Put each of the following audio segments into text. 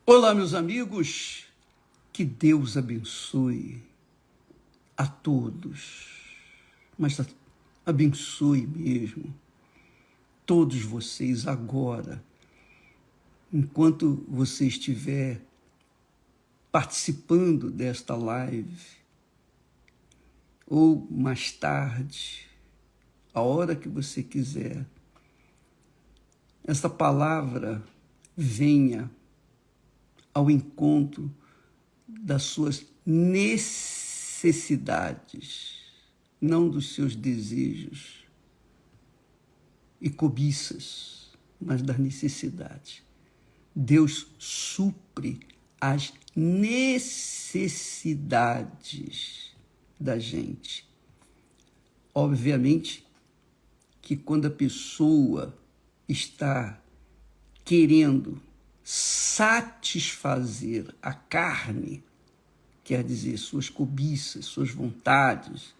Olá, meus amigos, que Deus abençoe a todos, mas abençoe mesmo todos vocês agora, enquanto você estiver participando desta live, ou mais tarde, a hora que você quiser. Esta palavra venha ao encontro das suas necessidades, não dos seus desejos e cobiças, mas das necessidades. Deus supre as necessidades da gente. Obviamente que quando a pessoa está querendo satisfazer a carne, quer dizer, suas cobiças, suas vontades,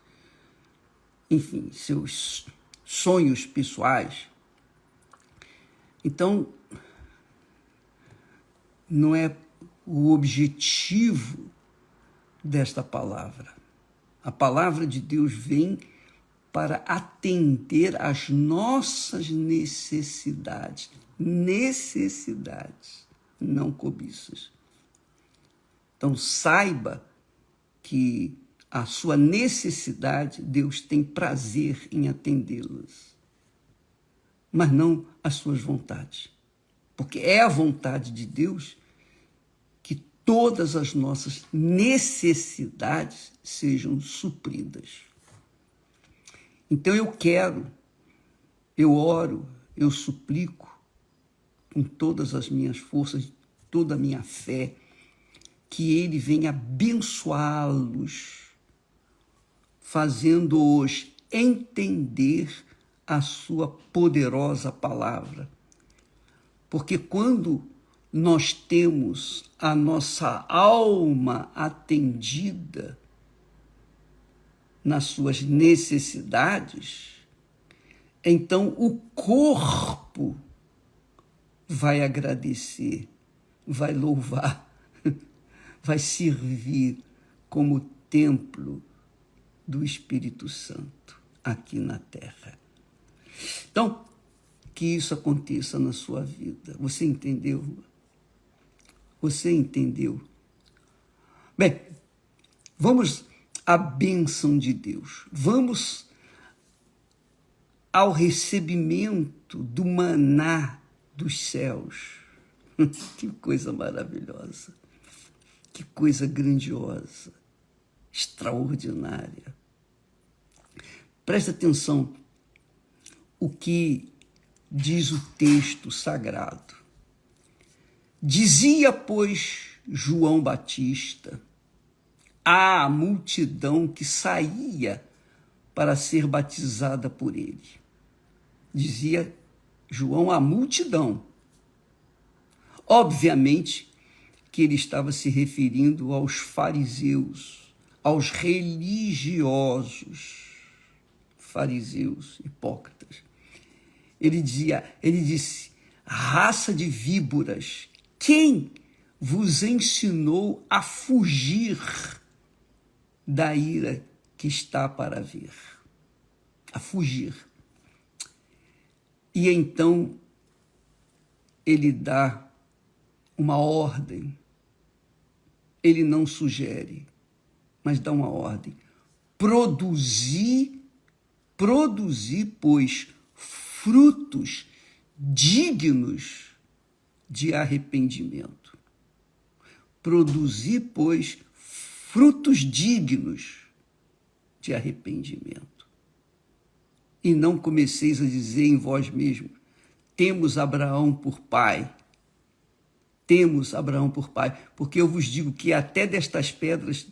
enfim, seus sonhos pessoais. Então, não é o objetivo desta palavra. A palavra de Deus vem para atender às nossas necessidades. Necessidades, não cobiças. Então, saiba que a sua necessidade, Deus tem prazer em atendê-las, mas não as suas vontades. Porque é a vontade de Deus que todas as nossas necessidades sejam supridas. Então eu oro, eu suplico com todas as minhas forças, toda a minha fé, que Ele venha abençoá-los, fazendo-os entender a sua poderosa palavra. Porque quando nós temos a nossa alma atendida nas suas necessidades, então o corpo vai agradecer, vai louvar, vai servir como templo do Espírito Santo aqui na terra. Então, que isso aconteça na sua vida. Você entendeu? Você entendeu? Bem, vamos à bênção de Deus. Vamos ao recebimento do maná dos céus. Que coisa maravilhosa, que coisa grandiosa, extraordinária. Presta atenção o que diz o texto sagrado. Dizia, pois, João Batista à multidão que saía para ser batizada por ele. Dizia João à multidão. Obviamente que ele estava se referindo aos fariseus, aos religiosos, fariseus, hipócritas. Ele disse, raça de víboras, quem vos ensinou a fugir da ira que está para vir? A fugir. E então ele dá uma ordem. Ele não sugere, mas dá uma ordem. Produzi, pois, frutos dignos de arrependimento. Produzi, pois, frutos dignos de arrependimento. E não comeceis a dizer em vós mesmos, temos Abraão por pai. Temos Abraão por pai, porque eu vos digo que até destas pedras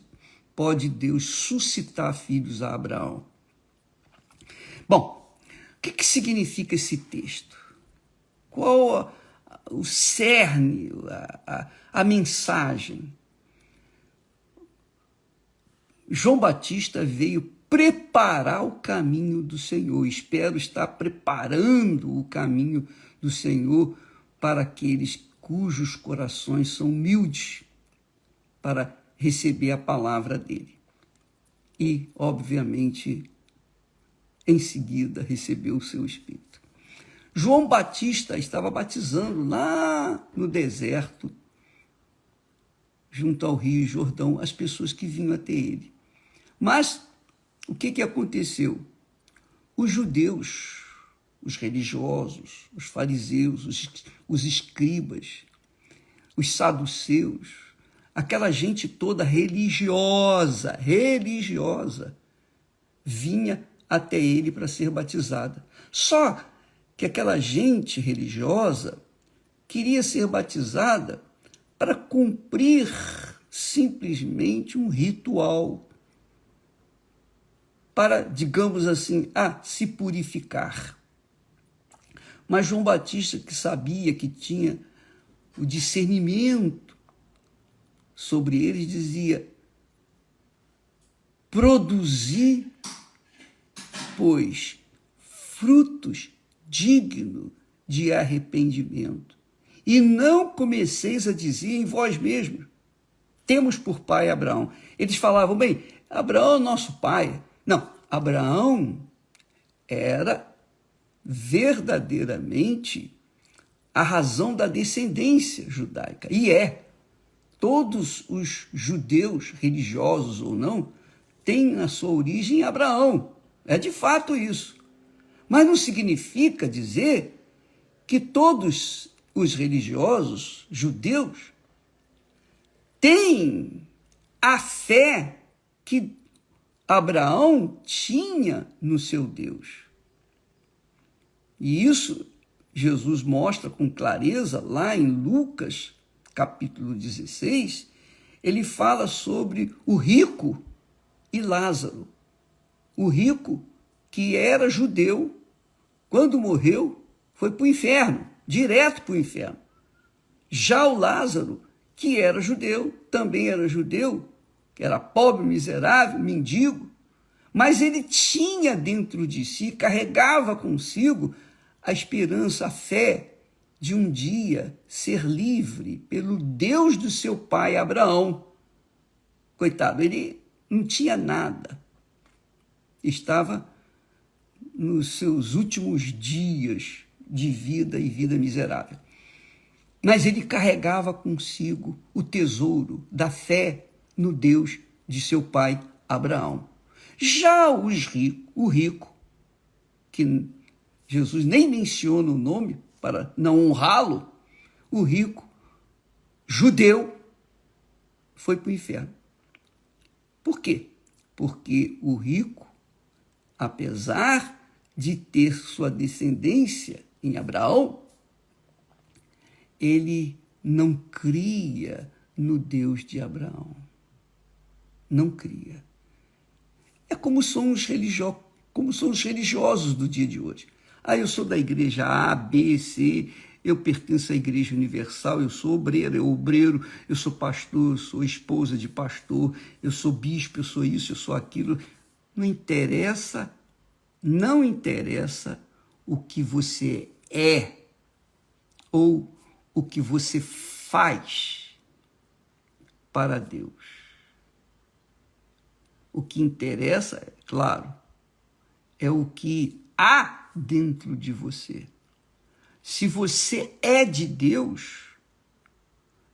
pode Deus suscitar filhos a Abraão. Bom, o que significa esse texto? Qual o cerne, a mensagem? João Batista veio preparar o caminho do Senhor. Espero estar preparando o caminho do Senhor para aqueles cujos corações são humildes para receber a palavra dele. E, obviamente, em seguida, recebeu o seu Espírito. João Batista estava batizando lá no deserto, junto ao Rio Jordão, as pessoas que vinham até ele. Mas o que aconteceu? Os judeus, os religiosos, os fariseus, os escribas, os saduceus, aquela gente toda religiosa, vinha até ele para ser batizada. Só que aquela gente religiosa queria ser batizada para cumprir simplesmente um ritual, para, digamos assim, se purificar. Mas João Batista, que sabia, que tinha o discernimento sobre eles, dizia: produzi, pois, frutos dignos de arrependimento, e não comeceis a dizer em vós mesmos: temos por pai Abraão. Eles falavam: bem, Abraão é nosso pai. Não, Abraão era verdadeiramente a razão da descendência judaica. E todos os judeus, religiosos ou não, têm a sua origem em Abraão. É de fato isso. Mas não significa dizer que todos os religiosos judeus têm a fé que Abraão tinha no seu Deus. E isso Jesus mostra com clareza lá em Lucas, capítulo 16, ele fala sobre o rico e Lázaro. O rico, que era judeu, quando morreu, foi para o inferno, direto para o inferno. Já o Lázaro, que era judeu, também era judeu, que era pobre, miserável, mendigo, mas ele tinha dentro de si, carregava consigo a esperança, a fé de um dia ser livre pelo Deus do seu pai Abraão. Coitado, ele não tinha nada. Estava nos seus últimos dias de vida e vida miserável. Mas ele carregava consigo o tesouro da fé no Deus de seu pai Abraão. Já o rico, que Jesus nem menciona o nome para não honrá-lo, o rico judeu foi para o inferno. Por quê? Porque o rico, apesar de ter sua descendência em Abraão, ele não cria no Deus de Abraão. Não cria. É como são os religiosos do dia de hoje. Eu sou da igreja A, B, C, eu pertenço à Igreja Universal, eu sou obreiro, eu sou pastor, eu sou esposa de pastor, eu sou bispo, eu sou isso, eu sou aquilo. Não interessa o que você é ou o que você faz para Deus. O que interessa, é claro, é o que há dentro de você. Se você é de Deus,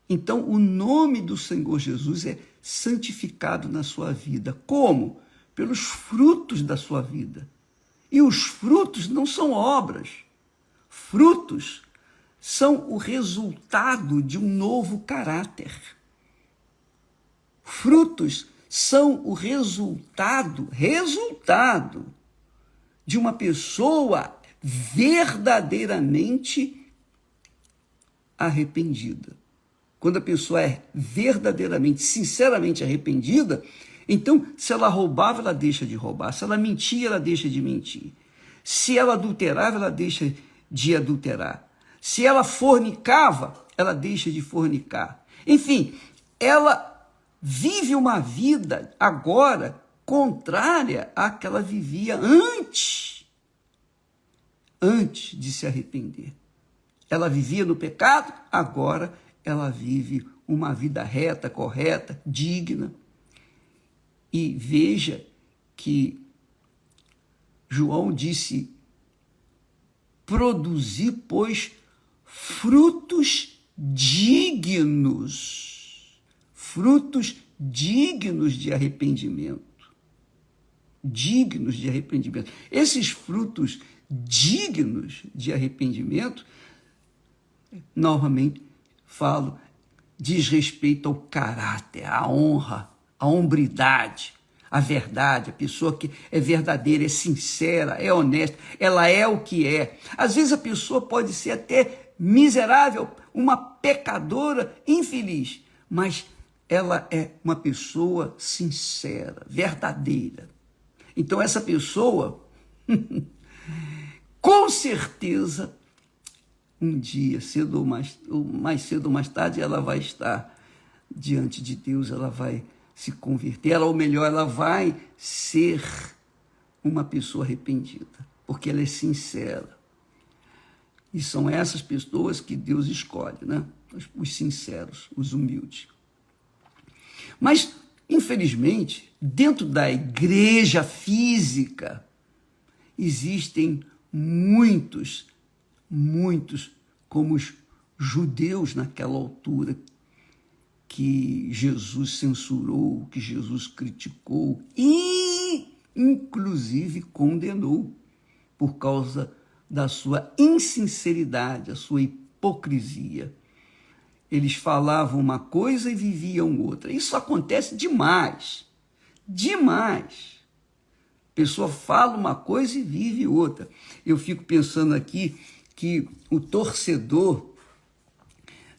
então o nome do Senhor Jesus é santificado na sua vida. Como? Pelos frutos da sua vida. E os frutos não são obras. Frutos são o resultado de um novo caráter. Frutos são o resultado de uma pessoa verdadeiramente arrependida. Quando a pessoa é verdadeiramente, sinceramente arrependida, então, se ela roubava, ela deixa de roubar. Se ela mentia, ela deixa de mentir. Se ela adulterava, ela deixa de adulterar. Se ela fornicava, ela deixa de fornicar. Enfim, ela vive uma vida agora contrária à que ela vivia antes de se arrepender. Ela vivia no pecado, agora ela vive uma vida reta, correta, digna. E veja que João disse: produzir, pois, frutos dignos de arrependimento. Dignos de arrependimento. Esses frutos dignos de arrependimento, novamente falo, diz respeito ao caráter, à honra, à hombridade, à verdade. A pessoa que é verdadeira, é sincera, é honesta, ela é o que é. Às vezes a pessoa pode ser até miserável, uma pecadora infeliz, mas ela é uma pessoa sincera, verdadeira. Então essa pessoa, com certeza, um dia, mais cedo ou mais tarde, ela vai estar diante de Deus, ela vai se converter, ou melhor, ela vai ser uma pessoa arrependida, porque ela é sincera. E são essas pessoas que Deus escolhe, né? Os sinceros, os humildes. Mas, infelizmente, dentro da igreja física, existem muitos, como os judeus naquela altura, que Jesus censurou, que Jesus criticou e, inclusive, condenou por causa da sua insinceridade, a sua hipocrisia. Eles falavam uma coisa e viviam outra. Isso acontece demais. Demais. A pessoa fala uma coisa e vive outra. Eu fico pensando aqui que o torcedor,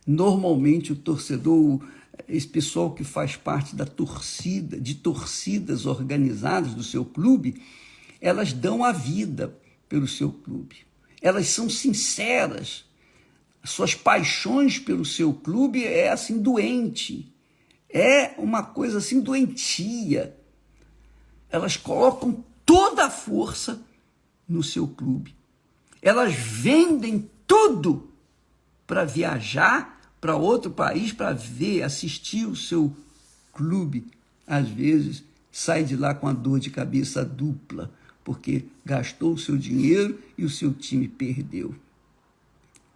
normalmente o torcedor, esse pessoal que faz parte da torcida, de torcidas organizadas do seu clube, elas dão a vida pelo seu clube. Elas são sinceras. Suas paixões pelo seu clube é assim doente. É uma coisa assim doentia. Elas colocam toda a força no seu clube. Elas vendem tudo para viajar para outro país, para ver, assistir o seu clube. Às vezes, sai de lá com a dor de cabeça dupla, porque gastou o seu dinheiro e o seu time perdeu.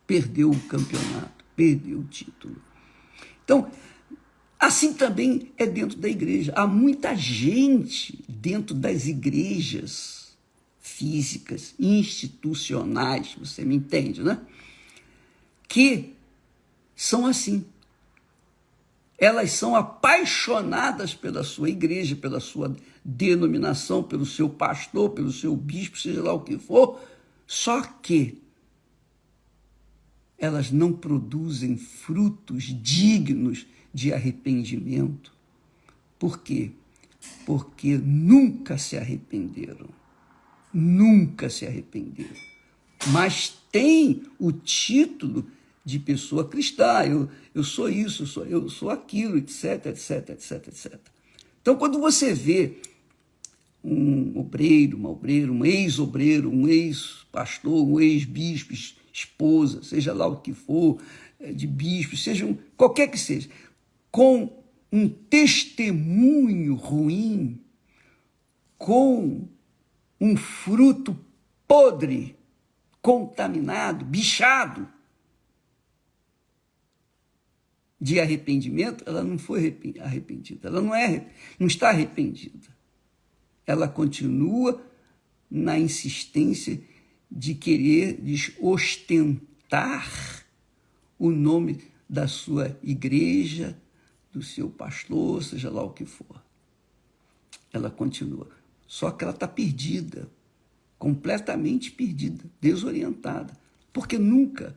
Perdeu o campeonato, perdeu o título. Então, assim também é dentro da igreja. Há muita gente dentro das igrejas físicas, institucionais, você me entende, né? Que são assim. Elas são apaixonadas pela sua igreja, pela sua denominação, pelo seu pastor, pelo seu bispo, seja lá o que for, só que elas não produzem frutos dignos de arrependimento. Por quê? Porque nunca se arrependeram. Nunca se arrependeram. Mas tem o título de pessoa cristã. Eu sou isso, eu sou aquilo, etc, etc, etc, etc. Então, quando você vê um obreiro, uma obreira, um ex-obreiro, um ex-pastor, um ex-bispo, esposa, seja lá o que for, de bispo, seja qualquer que seja, com um testemunho ruim, com um fruto podre, contaminado, bichado, de arrependimento, ela não foi arrependida, ela não está arrependida. Ela continua na insistência de querer ostentar o nome da sua igreja, do seu pastor, seja lá o que for. Ela continua. Só que ela está perdida, completamente perdida, desorientada, porque nunca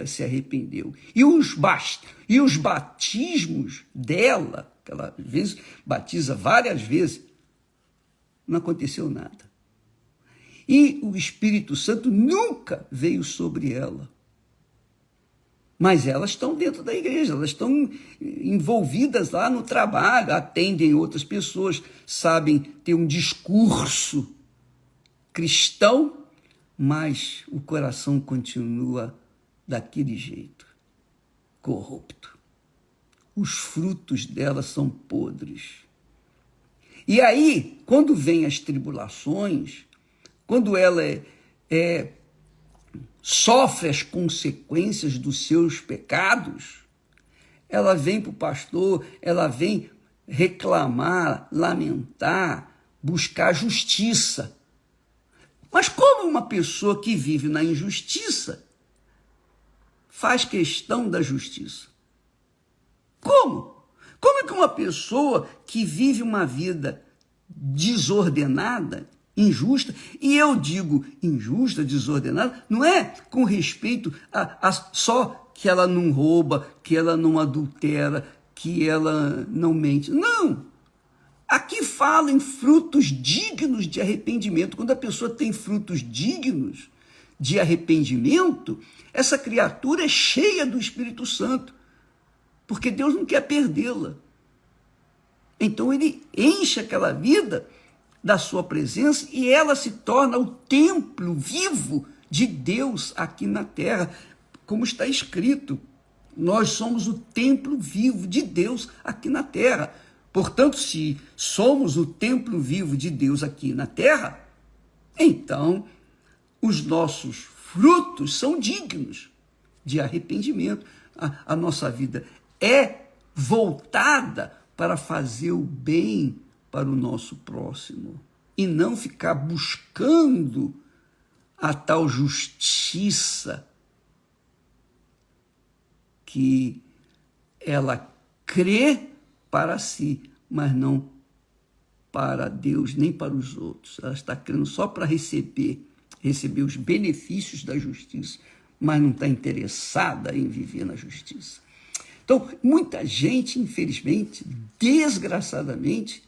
se arrependeu. E os batismos dela, que ela às vezes batiza várias vezes, não aconteceu nada. E o Espírito Santo nunca veio sobre ela. Mas elas estão dentro da igreja, elas estão envolvidas lá no trabalho, atendem outras pessoas, sabem ter um discurso cristão, mas o coração continua daquele jeito, corrupto. Os frutos dela são podres. E aí, quando vem as tribulações, quando ela sofre as consequências dos seus pecados, ela vem para o pastor, ela vem reclamar, lamentar, buscar justiça. Mas como uma pessoa que vive na injustiça faz questão da justiça? Como? Como é que uma pessoa que vive uma vida desordenada, injusta, e eu digo injusta, desordenada, não é com respeito a só que ela não rouba, que ela não adultera, que ela não mente. Não! Aqui fala em frutos dignos de arrependimento. Quando a pessoa tem frutos dignos de arrependimento, essa criatura é cheia do Espírito Santo, porque Deus não quer perdê-la. Então ele enche aquela vida da sua presença e ela se torna o templo vivo de Deus aqui na terra, como está escrito. Nós somos o templo vivo de Deus aqui na terra. Portanto, se somos o templo vivo de Deus aqui na terra, então os nossos frutos são dignos de arrependimento. A nossa vida é voltada para fazer o bem para o nosso próximo e não ficar buscando a tal justiça que ela crê para si, mas não para Deus, nem para os outros. Ela está crendo só para receber os benefícios da justiça, mas não está interessada em viver na justiça. Então, muita gente, infelizmente, desgraçadamente,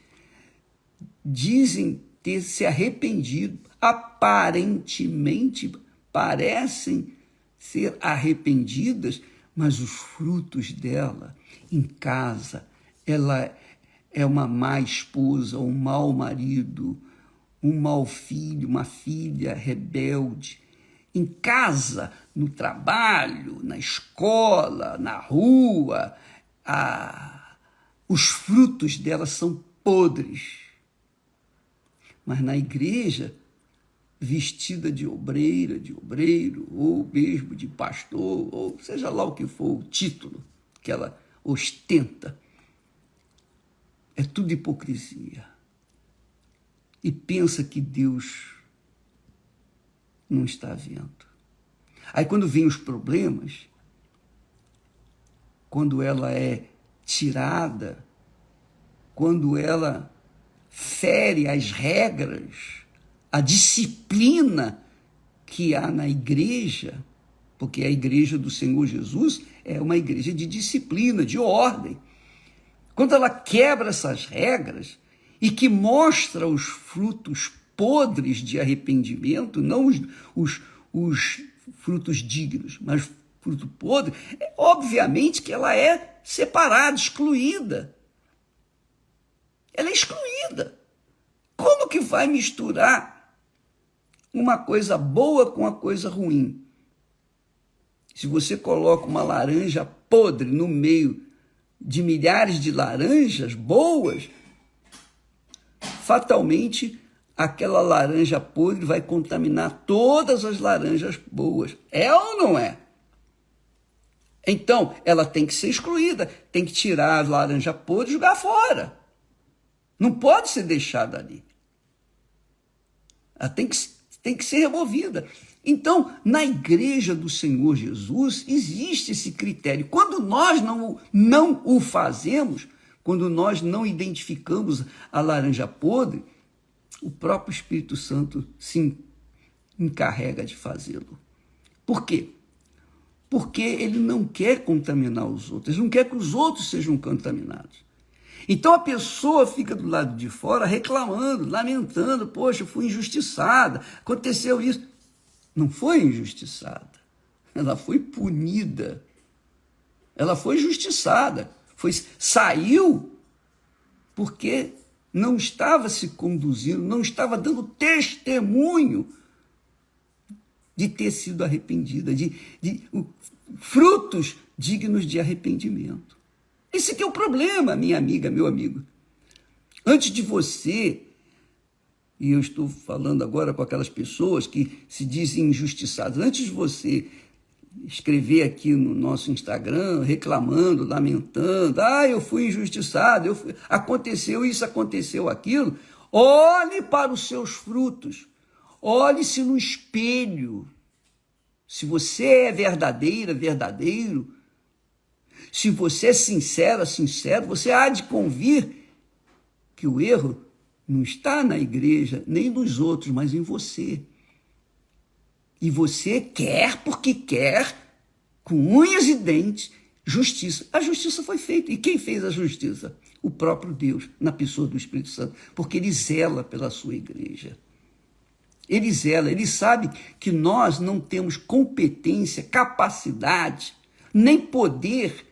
dizem ter se arrependido, aparentemente parecem ser arrependidas, mas os frutos dela em casa, ela é uma má esposa, um mau marido, um mau filho, uma filha rebelde. Em casa, no trabalho, na escola, na rua, os frutos dela são podres. Mas na igreja, vestida de obreira, de obreiro, ou mesmo de pastor, ou seja lá o que for o título que ela ostenta, é tudo hipocrisia. E pensa que Deus não está vendo. Aí quando vem os problemas, quando ela é tirada, quando ela fere as regras, a disciplina que há na igreja, porque a igreja do Senhor Jesus é uma igreja de disciplina, de ordem. Quando ela quebra essas regras e que mostra os frutos podres de arrependimento, não os frutos dignos, mas fruto podre, obviamente que ela é separada, excluída. Ela é excluída. Como que vai misturar uma coisa boa com uma coisa ruim? Se você coloca uma laranja podre no meio de milhares de laranjas boas, fatalmente aquela laranja podre vai contaminar todas as laranjas boas. É ou não é? Então, ela tem que ser excluída, tem que tirar a laranja podre e jogar fora. Não pode ser deixada ali. Ela tem que ser removida. Então, na igreja do Senhor Jesus, existe esse critério. Quando nós não o fazemos, quando nós não identificamos a laranja podre, o próprio Espírito Santo se encarrega de fazê-lo. Por quê? Porque ele não quer contaminar os outros, ele não quer que os outros sejam contaminados. Então a pessoa fica do lado de fora reclamando, lamentando, poxa, eu fui injustiçada, aconteceu isso. Não foi injustiçada, ela foi punida, ela foi injustiçada, saiu porque não estava se conduzindo, não estava dando testemunho de ter sido arrependida, frutos dignos de arrependimento. Esse que é o problema, minha amiga, meu amigo. Antes de você, e eu estou falando agora com aquelas pessoas que se dizem injustiçadas, antes de você escrever aqui no nosso Instagram, reclamando, lamentando, eu fui injustiçado, aconteceu isso, aconteceu aquilo, olhe para os seus frutos, olhe-se no espelho. Se você é verdadeira, verdadeiro, se você é sincera, sincero, você há de convir que o erro não está na igreja, nem nos outros, mas em você. E você quer, porque quer, com unhas e dentes, justiça. A justiça foi feita. E quem fez a justiça? O próprio Deus, na pessoa do Espírito Santo, porque ele zela pela sua igreja. Ele zela, ele sabe que nós não temos competência, capacidade, nem poder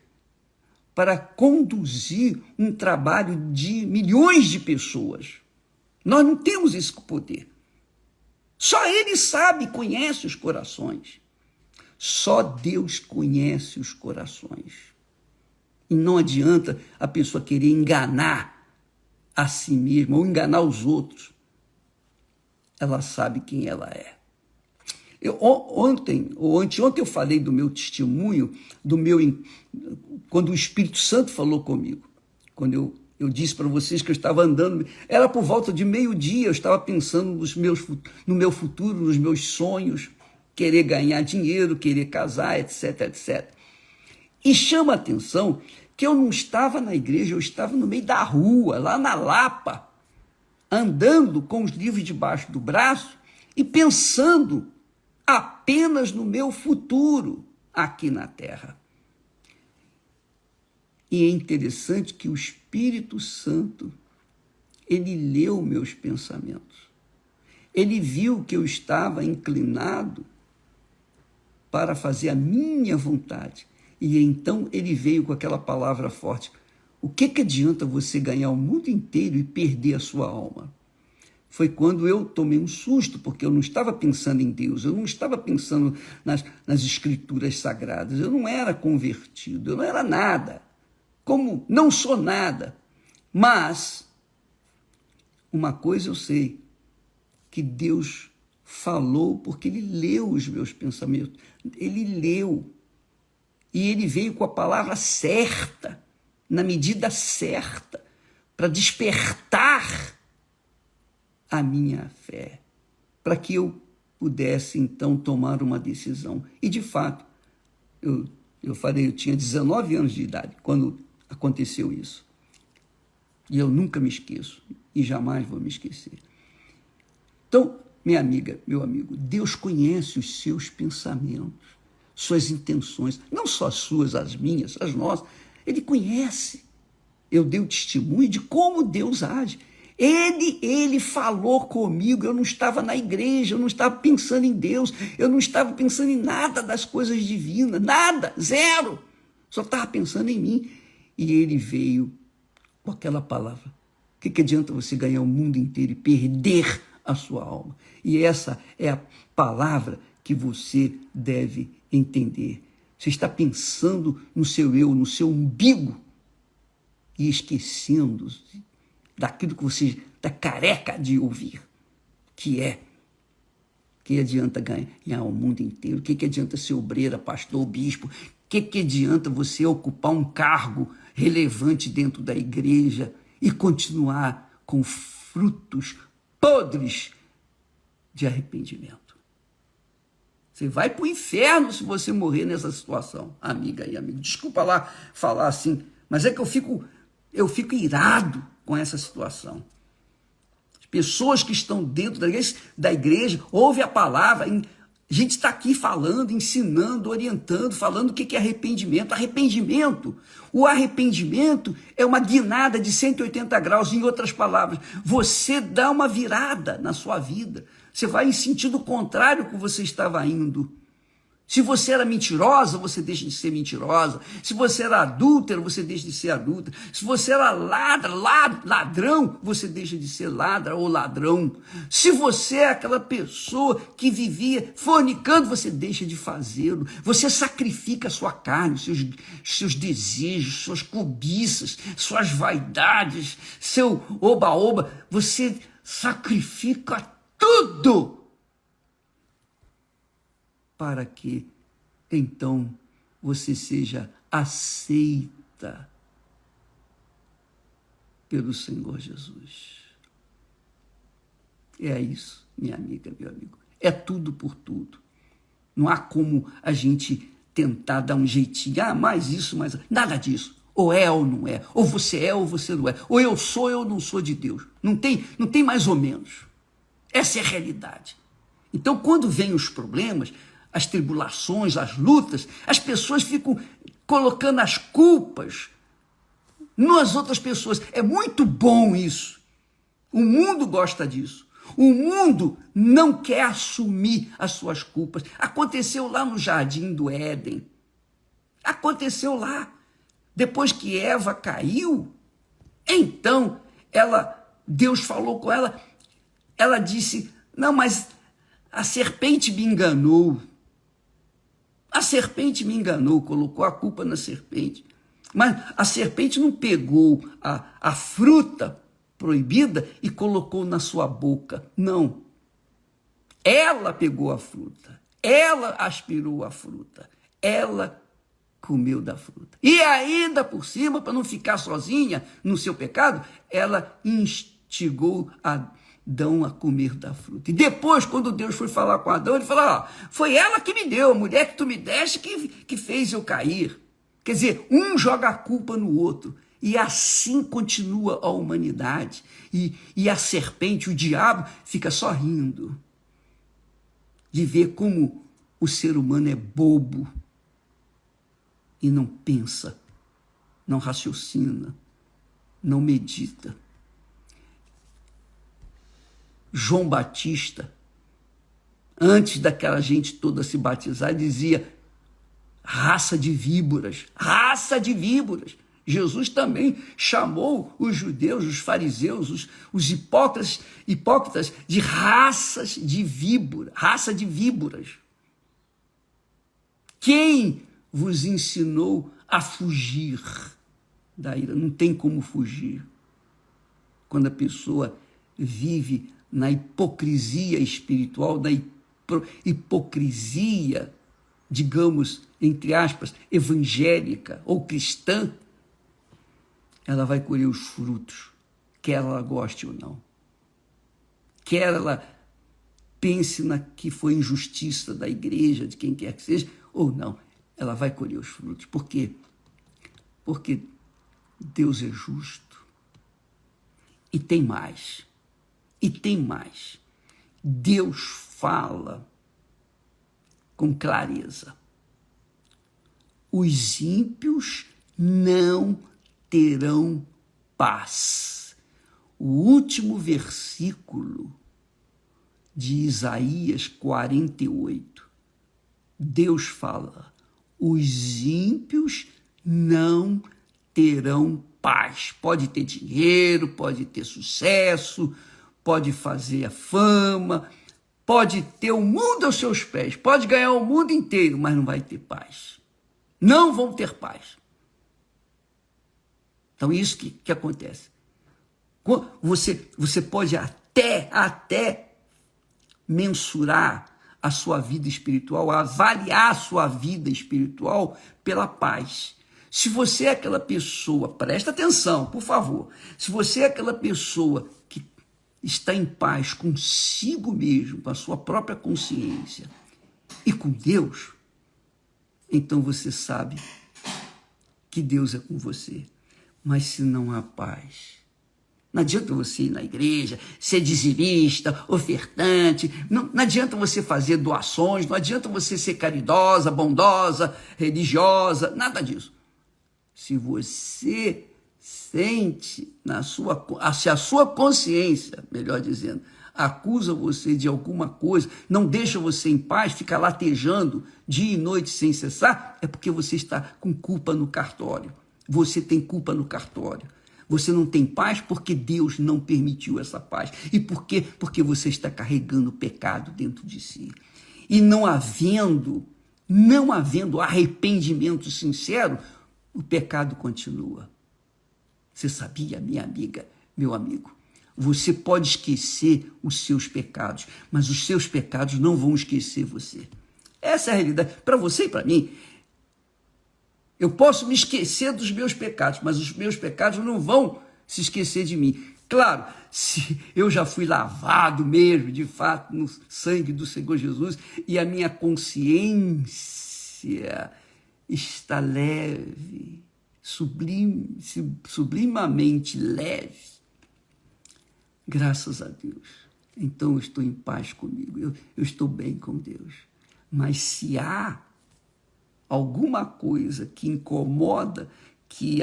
para conduzir um trabalho de milhões de pessoas. Nós não temos esse poder. Só ele sabe e conhece os corações. Só Deus conhece os corações. E não adianta a pessoa querer enganar a si mesma ou enganar os outros. Ela sabe quem ela é. Ontem eu falei do meu testemunho, quando o Espírito Santo falou comigo. Quando eu disse para vocês que eu estava andando, era por volta de meio-dia, eu estava pensando no meu futuro, nos meus sonhos, querer ganhar dinheiro, querer casar, etc, etc. E chama a atenção que eu não estava na igreja, eu estava no meio da rua, lá na Lapa, andando com os livros debaixo do braço e pensando apenas no meu futuro aqui na Terra. E é interessante que o Espírito Santo, ele leu meus pensamentos. Ele viu que eu estava inclinado para fazer a minha vontade. E então ele veio com aquela palavra forte. O que adianta você ganhar o mundo inteiro e perder a sua alma? Foi quando eu tomei um susto, porque eu não estava pensando em Deus, eu não estava pensando nas escrituras sagradas, eu não era convertido, eu não era nada. Como não sou nada, mas uma coisa eu sei, que Deus falou porque ele leu os meus pensamentos, ele leu, e ele veio com a palavra certa, na medida certa, para despertar a minha fé, para que eu pudesse então tomar uma decisão. E de fato, eu tinha 19 anos de idade quando aconteceu isso. E eu nunca me esqueço, e jamais vou me esquecer. Então, minha amiga, meu amigo, Deus conhece os seus pensamentos, suas intenções, não só as suas, as minhas, as nossas. Ele conhece. Eu dei o testemunho de como Deus age. Ele falou comigo, eu não estava na igreja, eu não estava pensando em Deus, eu não estava pensando em nada das coisas divinas, nada, zero. Só estava pensando em mim. E ele veio com aquela palavra. O que adianta você ganhar o mundo inteiro e perder a sua alma? E essa é a palavra que você deve entender. Você está pensando no seu eu, no seu umbigo, e esquecendo daquilo que você está careca de ouvir, que adianta ganhar o mundo inteiro? O que adianta ser obreira, pastor, bispo? O que adianta você ocupar um cargo relevante dentro da igreja e continuar com frutos podres de arrependimento? Você vai para o inferno se você morrer nessa situação, amiga e amigo. Desculpa lá falar assim, mas é que eu fico irado com essa situação. As pessoas que estão dentro da igreja ouvem a palavra, a gente está aqui falando, ensinando, orientando, falando o que é arrependimento. O arrependimento é uma guinada de 180 graus, em outras palavras, você dá uma virada na sua vida, você vai em sentido contrário que você estava indo. Se você era mentirosa, você deixa de ser mentirosa. Se você era adúltero, você deixa de ser adúltero. Se você era ladrão, você deixa de ser ladra ou ladrão. Se você é aquela pessoa que vivia fornicando, você deixa de fazê-lo. Você sacrifica a sua carne, seus desejos, suas cobiças, suas vaidades, seu oba-oba. Você sacrifica tudo para que, então, você seja aceita pelo Senhor Jesus. É isso, minha amiga, meu amigo. É tudo por tudo. Não há como a gente tentar dar um jeitinho, mais isso, mais... Nada disso. Ou é ou não é. Ou você é ou você não é. Ou eu sou ou eu não sou de Deus. Não tem mais ou menos. Essa é a realidade. Então, quando vêm os problemas, as tribulações, as lutas, as pessoas ficam colocando as culpas nas outras pessoas. É muito bom isso. O mundo gosta disso. O mundo não quer assumir as suas culpas. Aconteceu lá no Jardim do Éden. Aconteceu lá. Depois que Eva caiu, então Deus falou com ela, ela disse, não, mas a serpente me enganou. A serpente me enganou, colocou a culpa na serpente. Mas a serpente não pegou a fruta proibida e colocou na sua boca. Não. Ela pegou a fruta. Ela aspirou a fruta. Ela comeu da fruta. E ainda por cima, para não ficar sozinha no seu pecado, ela instigou Adão a comer da fruta. E depois, quando Deus foi falar com Adão, ele falou, foi ela que me deu, a mulher que tu me deste que fez eu cair. Quer dizer, um joga a culpa no outro. E assim continua a humanidade. E a serpente, o diabo, fica só rindo de ver como o ser humano é bobo e não pensa, não raciocina, não medita. João Batista, antes daquela gente toda se batizar, dizia, raça de víboras, raça de víboras. Jesus também chamou os judeus, os fariseus, os hipócritas de raças de víboras, raça de víboras. Quem vos ensinou a fugir da ira? Não tem como fugir. Quando a pessoa vive na hipocrisia espiritual, da hipocrisia, digamos, entre aspas, evangélica ou cristã, ela vai colher os frutos, quer ela goste ou não. Quer ela pense que foi injustiça da igreja, de quem quer que seja, ou não, ela vai colher os frutos. Por quê? Porque Deus é justo. E tem mais. E tem mais. Deus fala com clareza. Os ímpios não terão paz. O último versículo de Isaías 48. Deus fala, os ímpios não terão paz. Pode ter dinheiro, pode ter sucesso, pode fazer a fama, pode ter o mundo aos seus pés, pode ganhar o mundo inteiro, mas não vai ter paz. Não vão ter paz. Então, isso que acontece. Você pode até mensurar a sua vida espiritual, avaliar a sua vida espiritual pela paz. Se você é aquela pessoa, presta atenção, por favor, se você é aquela pessoa que está em paz consigo mesmo, com a sua própria consciência e com Deus, então você sabe que Deus é com você. Mas se não há paz, não adianta você ir na igreja, ser dizimista, ofertante, não adianta você fazer doações, não adianta você ser caridosa, bondosa, religiosa, nada disso. Se você sente se a sua consciência, melhor dizendo, acusa você de alguma coisa, não deixa você em paz, fica latejando dia e noite sem cessar, é porque você está com culpa no cartório. Você tem culpa no cartório. Você não tem paz porque Deus não permitiu essa paz. E por quê? Porque você está carregando o pecado dentro de si. E não havendo arrependimento sincero, o pecado continua. Você sabia, minha amiga, meu amigo? Você pode esquecer os seus pecados, mas os seus pecados não vão esquecer você. Essa é a realidade. Para você e para mim, eu posso me esquecer dos meus pecados, mas os meus pecados não vão se esquecer de mim. Claro, se eu já fui lavado mesmo, de fato, no sangue do Senhor Jesus, e a minha consciência está leve, sublimamente leve. Graças a Deus. Então eu estou em paz comigo, eu estou bem com Deus. Mas se há alguma coisa que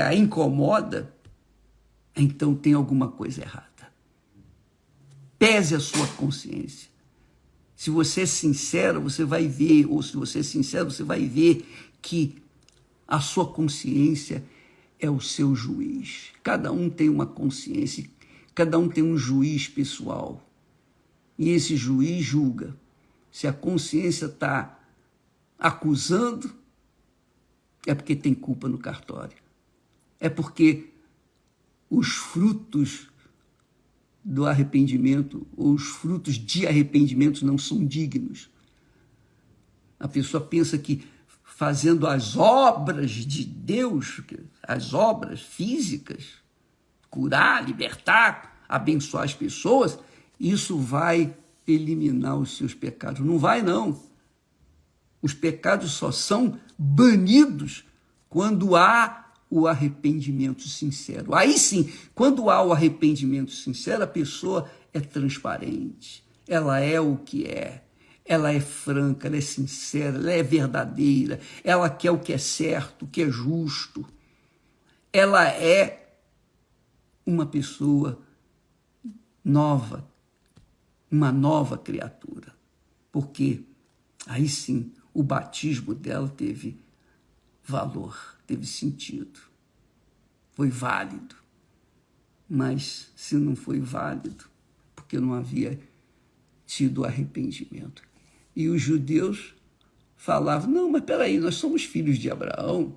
a incomoda, então tem alguma coisa errada. Pese a sua consciência. Se você é sincero, você vai ver, ou se você é sincero, você vai ver que a sua consciência é o seu juiz. Cada um tem uma consciência, cada um tem um juiz pessoal. E esse juiz julga. Se a consciência está acusando, é porque tem culpa no cartório. É porque os frutos do arrependimento, ou os frutos de arrependimento não são dignos. A pessoa pensa que fazendo as obras de Deus, as obras físicas, curar, libertar, abençoar as pessoas, isso vai eliminar os seus pecados. Não vai, não. Os pecados só são banidos quando há o arrependimento sincero. Aí sim, quando há o arrependimento sincero, a pessoa é transparente. Ela é o que é. Ela é franca, ela é sincera, ela é verdadeira. Ela quer o que é certo, o que é justo. Ela é uma pessoa nova, uma nova criatura. Porque aí sim, o batismo dela teve valor, teve sentido, foi válido. Mas se não foi válido, porque não havia tido arrependimento. E os judeus falavam, não, mas peraí, nós somos filhos de Abraão,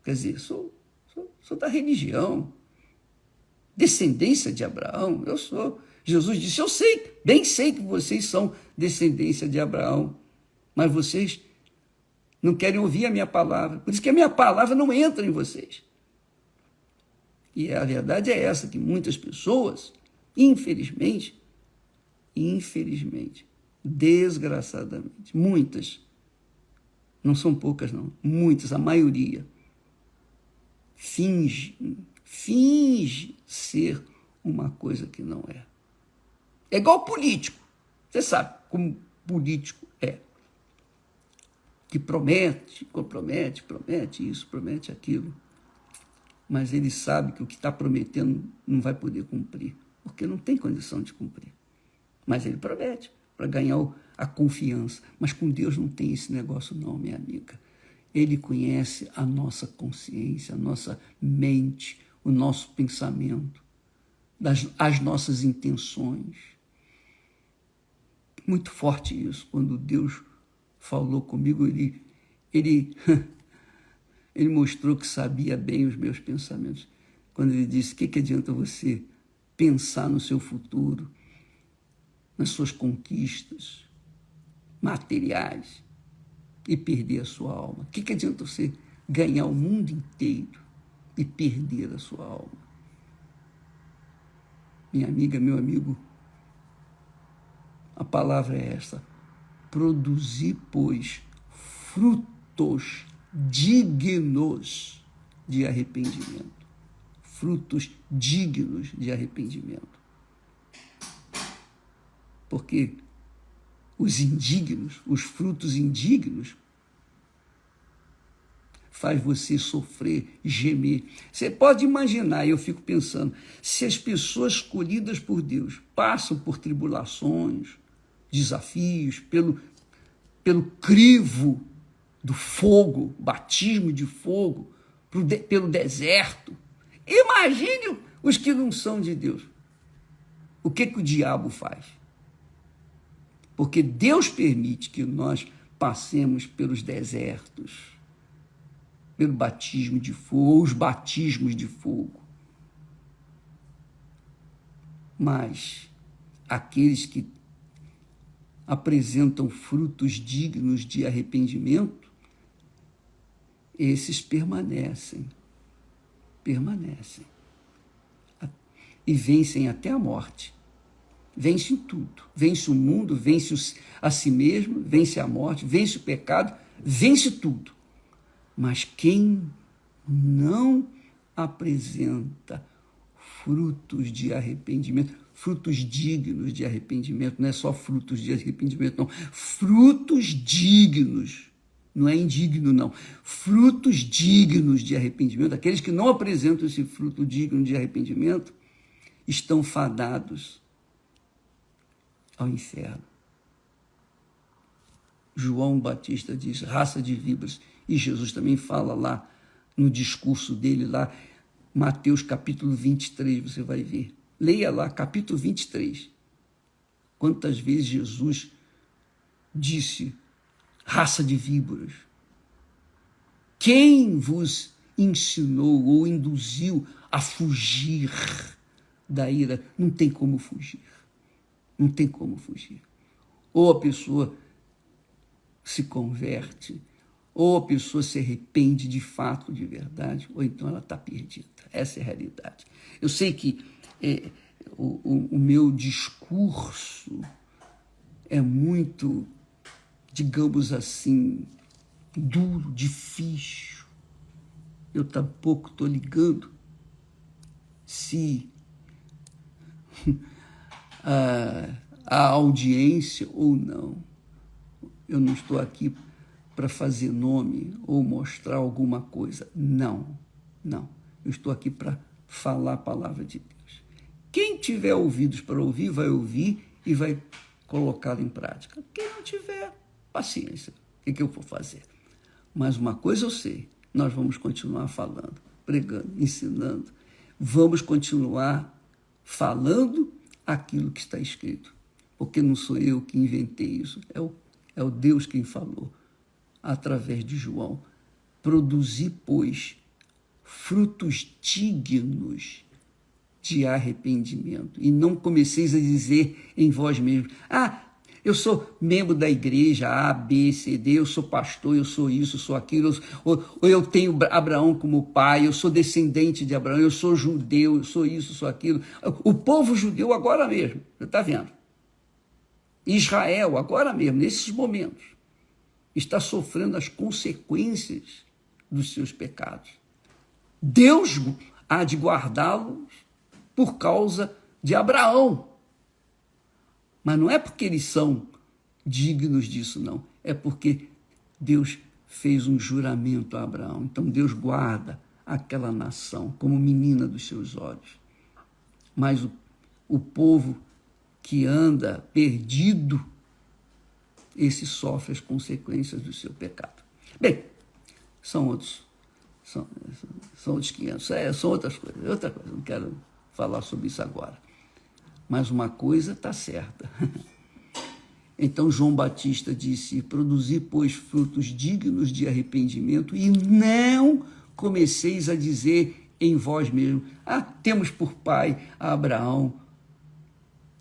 quer dizer, sou da religião, descendência de Abraão, eu sou. Jesus disse, eu sei, bem sei que vocês são descendência de Abraão, mas vocês não querem ouvir a minha palavra. Por isso que a minha palavra não entra em vocês. E a verdade é essa, que muitas pessoas, infelizmente, desgraçadamente, muitas, não são poucas não, muitas, a maioria, finge ser uma coisa que não é. É igual político. Você sabe como político é. Que promete isso, promete aquilo. Mas ele sabe que o que está prometendo não vai poder cumprir, porque não tem condição de cumprir. Mas ele promete para ganhar a confiança. Mas com Deus não tem esse negócio não, minha amiga. Ele conhece a nossa consciência, a nossa mente, o nosso pensamento, as nossas intenções. Muito forte isso. Quando Deus falou comigo, ele mostrou que sabia bem os meus pensamentos. Quando ele disse, o que adianta você pensar no seu futuro, nas suas conquistas materiais e perder a sua alma? O que adianta você ganhar o mundo inteiro e perder a sua alma? Minha amiga, meu amigo, a palavra é essa. Produzir, pois, frutos dignos de arrependimento. Frutos dignos de arrependimento. Porque os indignos, os frutos indignos, faz você sofrer, gemer. Você pode imaginar, eu fico pensando, se as pessoas escolhidas por Deus passam por tribulações, desafios, pelo crivo do fogo, batismo de fogo, pelo deserto, imagine os que não são de Deus. O que o diabo faz? Porque Deus permite que nós passemos pelos desertos, pelo batismo de fogo, os batismos de fogo. Mas aqueles que apresentam frutos dignos de arrependimento, esses permanecem e vencem até a morte. Vence tudo, vence o mundo, vence a si mesmo, vence a morte, vence o pecado, vence tudo. Mas quem não apresenta frutos de arrependimento, frutos dignos de arrependimento, não é só frutos de arrependimento, não, frutos dignos, não é indigno, não, frutos dignos de arrependimento, aqueles que não apresentam esse fruto digno de arrependimento, estão fadados ao inferno. João Batista diz, raça de víboras, e Jesus também fala lá no discurso dele, lá, Mateus capítulo 23, você vai ver. Leia lá, capítulo 23. Quantas vezes Jesus disse, raça de víboras, quem vos ensinou ou induziu a fugir da ira? Não tem como fugir. Não tem como fugir. Ou a pessoa se converte, ou a pessoa se arrepende de fato, de verdade, ou então ela está perdida. Essa é a realidade. Eu sei que o meu discurso é muito, digamos assim, duro, difícil. Eu tampouco estou ligando se a audiência ou não. Eu não estou aqui para fazer nome ou mostrar alguma coisa. Não. Eu estou aqui para falar a palavra de Deus. Quem tiver ouvidos para ouvir, vai ouvir e vai colocá-lo em prática. Quem não tiver, paciência. O que eu vou fazer? Mas uma coisa eu sei, nós vamos continuar falando, pregando, ensinando. Vamos continuar falando aquilo que está escrito, porque não sou eu que inventei isso, é o Deus quem falou, através de João. Produzi, pois, frutos dignos de arrependimento, e não comeceis a dizer em vós mesmos, eu sou membro da igreja A, B, C, D, eu sou pastor, eu sou isso, eu sou aquilo, ou eu tenho Abraão como pai, eu sou descendente de Abraão, eu sou judeu, eu sou isso, eu sou aquilo. O povo judeu agora mesmo, você está vendo? Israel agora mesmo, nesses momentos, está sofrendo as consequências dos seus pecados. Deus há de guardá-los por causa de Abraão. Mas não é porque eles são dignos disso, não. É porque Deus fez um juramento a Abraão. Então Deus guarda aquela nação como menina dos seus olhos. Mas o povo que anda perdido, esse sofre as consequências do seu pecado. Bem, são outros 500, são outras coisas. Outra coisa, não quero falar sobre isso agora. Mas uma coisa está certa. Então João Batista disse, produzi, pois, frutos dignos de arrependimento e não comeceis a dizer em vós mesmos, temos por pai a Abraão,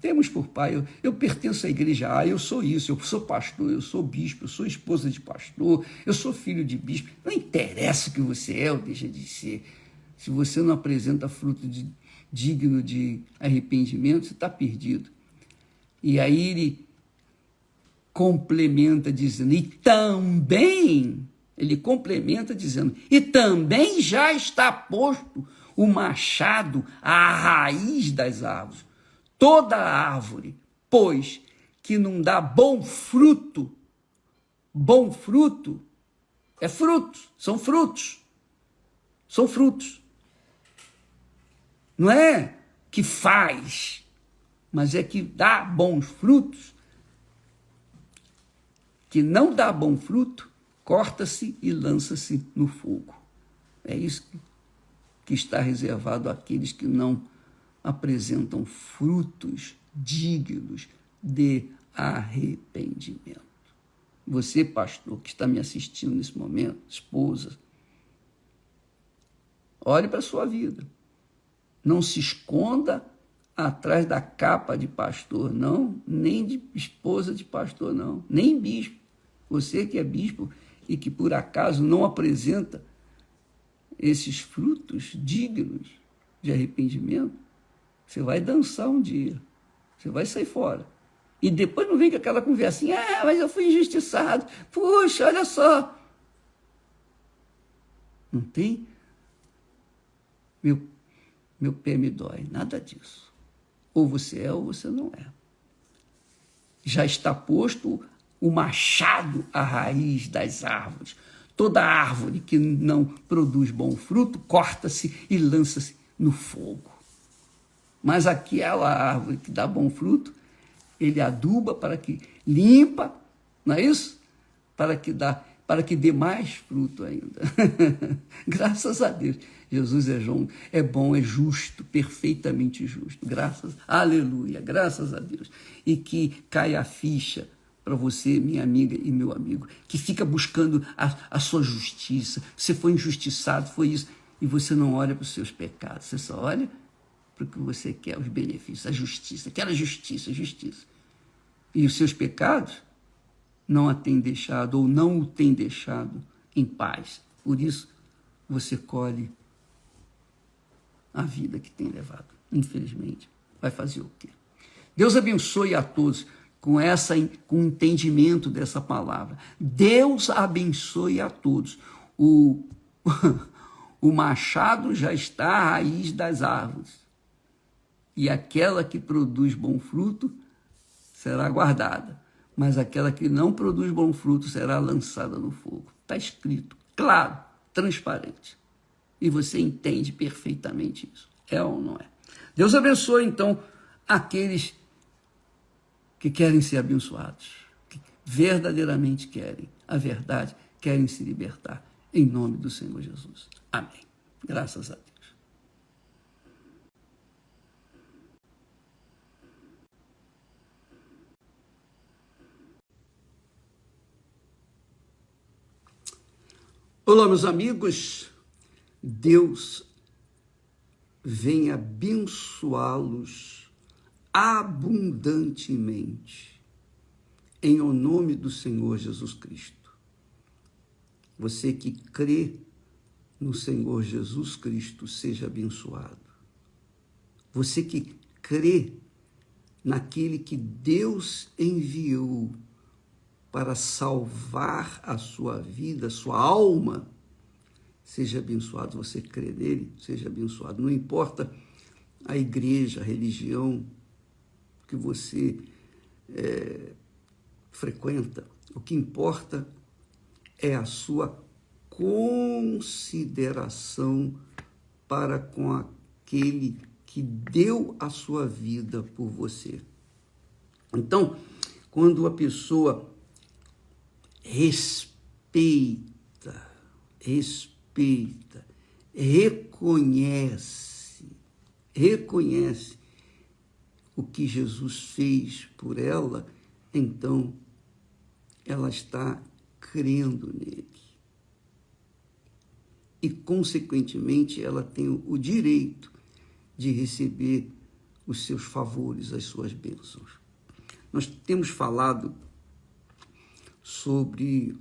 temos por pai, eu pertenço à igreja A, eu sou isso, eu sou pastor, eu sou bispo, eu sou esposa de pastor, eu sou filho de bispo. Não interessa o que você é ou deixa de ser. Se você não apresenta fruto digno de arrependimento, você está perdido. E aí ele complementa dizendo, e também já está posto o machado à raiz das árvores. Toda árvore, pois, que não dá bom fruto, É frutos, são frutos. São frutos. Não é que faz, mas é que dá bons frutos. Que não dá bom fruto, corta-se e lança-se no fogo. É isso que está reservado àqueles que não apresentam frutos dignos de arrependimento. Você, pastor, que está me assistindo nesse momento, esposa, olhe para a sua vida. Não se esconda atrás da capa de pastor, não, nem de esposa de pastor, não, nem bispo. Você que é bispo e que por acaso não apresenta esses frutos dignos de arrependimento, você vai dançar um dia, você vai sair fora. E depois não vem com aquela conversinha, mas eu fui injustiçado, puxa, olha só. Não tem? Meu pé me dói, nada disso. Ou você é ou você não é. Já está posto o machado à raiz das árvores. Toda árvore que não produz bom fruto, corta-se e lança-se no fogo. Mas aquela árvore que dá bom fruto, ele aduba para que limpa, não é isso? Para que dê mais fruto ainda. Graças a Deus. Jesus é bom, é justo, perfeitamente justo. Aleluia, graças a Deus. E que caia a ficha para você, minha amiga e meu amigo, que fica buscando a sua justiça. Você foi injustiçado, foi isso. E você não olha para os seus pecados, você só olha para o que você quer, os benefícios, a justiça. Quero justiça, justiça. E os seus pecados não a têm deixado ou não o têm deixado em paz. Por isso, você colhe a vida que tem levado. Infelizmente, vai fazer o quê? Deus abençoe a todos com o entendimento dessa palavra. Deus abençoe a todos. O machado já está à raiz das árvores. E aquela que produz bom fruto será guardada. Mas aquela que não produz bom fruto será lançada no fogo. Está escrito, claro, transparente. E você entende perfeitamente isso. É ou não é? Deus abençoe, então, aqueles que querem ser abençoados, que verdadeiramente querem a verdade, querem se libertar. Em nome do Senhor Jesus. Amém. Graças a Deus. Olá, meus amigos. Deus vem abençoá-los abundantemente, em o nome do Senhor Jesus Cristo. Você que crê no Senhor Jesus Cristo, seja abençoado. Você que crê naquele que Deus enviou para salvar a sua vida, a sua alma, seja abençoado. Você crê nele, seja abençoado. Não importa a igreja, a religião que você frequenta, o que importa é a sua consideração para com aquele que deu a sua vida por você. Então, quando a pessoa respeita, reconhece o que Jesus fez por ela, então ela está crendo nele. E, consequentemente, ela tem o direito de receber os seus favores, as suas bênçãos. Nós temos falado sobre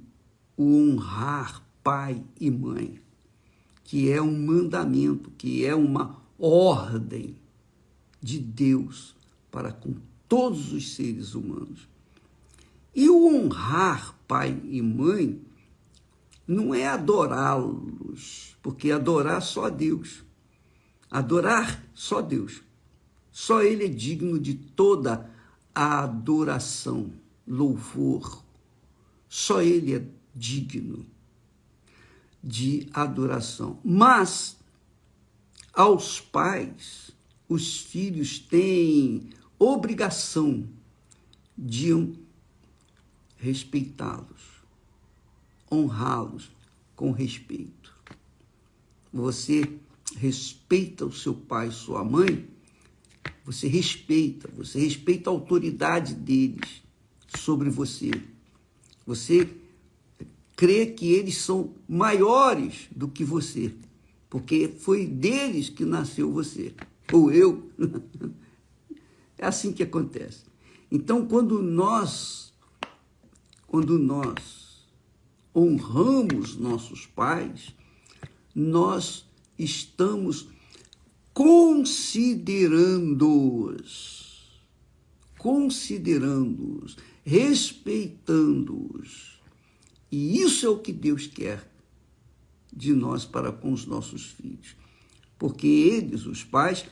o honrar pai e mãe, que é um mandamento, que é uma ordem de Deus para com todos os seres humanos. E o honrar pai e mãe não é adorá-los, porque adorar só a Deus. Adorar só Deus. Só Ele é digno de toda a adoração, louvor. Só Ele é digno. de adoração. Mas, aos pais, os filhos têm obrigação de respeitá-los, honrá-los com respeito. Você respeita o seu pai e sua mãe, você respeita a autoridade deles sobre você. Você crê que eles são maiores do que você, porque foi deles que nasceu você, ou eu. É assim que acontece. Então, quando nós honramos nossos pais, nós estamos considerando-os, respeitando-os. E isso é o que Deus quer de nós para com os nossos filhos. Porque eles, os pais,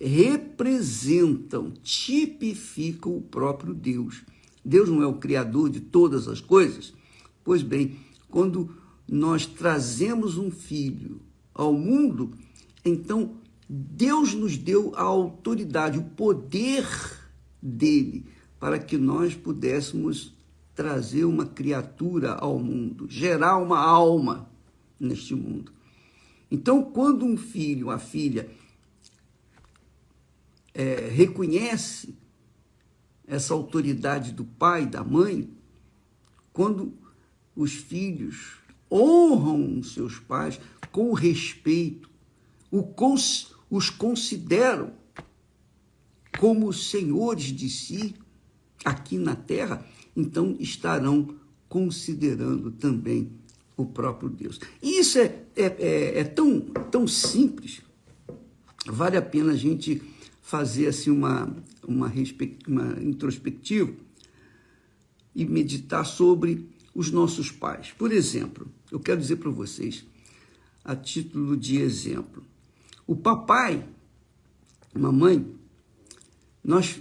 representam, tipificam o próprio Deus. Deus não é o criador de todas as coisas? Pois bem, quando nós trazemos um filho ao mundo, então Deus nos deu a autoridade, o poder dele, para que nós pudéssemos trazer uma criatura ao mundo, gerar uma alma neste mundo. Então, quando um filho, uma filha, reconhece essa autoridade do pai e da mãe, quando os filhos honram seus pais com respeito, os consideram como senhores de si aqui na terra, então estarão considerando também o próprio Deus. E isso é tão simples, vale a pena a gente fazer assim uma introspectiva e meditar sobre os nossos pais. Por exemplo, eu quero dizer para vocês, a título de exemplo, o papai, mamãe, nós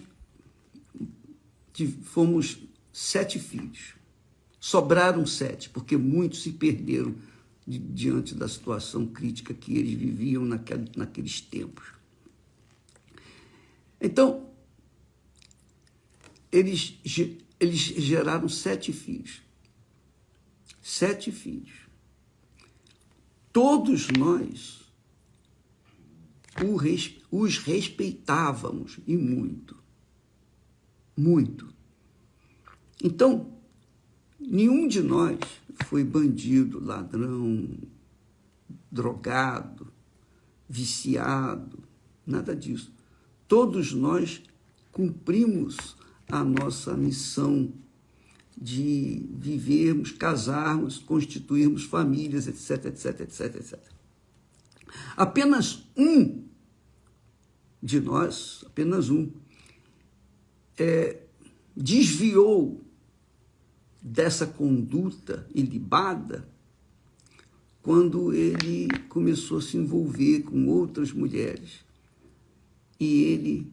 fomos 7 filhos. Sobraram 7, porque muitos se perderam diante da situação crítica que eles viviam naqueles tempos. Então, eles geraram 7 filhos. 7 filhos. Todos nós os respeitávamos, e muito. Muito. Então, nenhum de nós foi bandido, ladrão, drogado, viciado, nada disso. Todos nós cumprimos a nossa missão de vivermos, casarmos, constituirmos famílias, etc, etc, etc, etc. Apenas um de nós, desviou dessa conduta ilibada quando ele começou a se envolver com outras mulheres. E ele,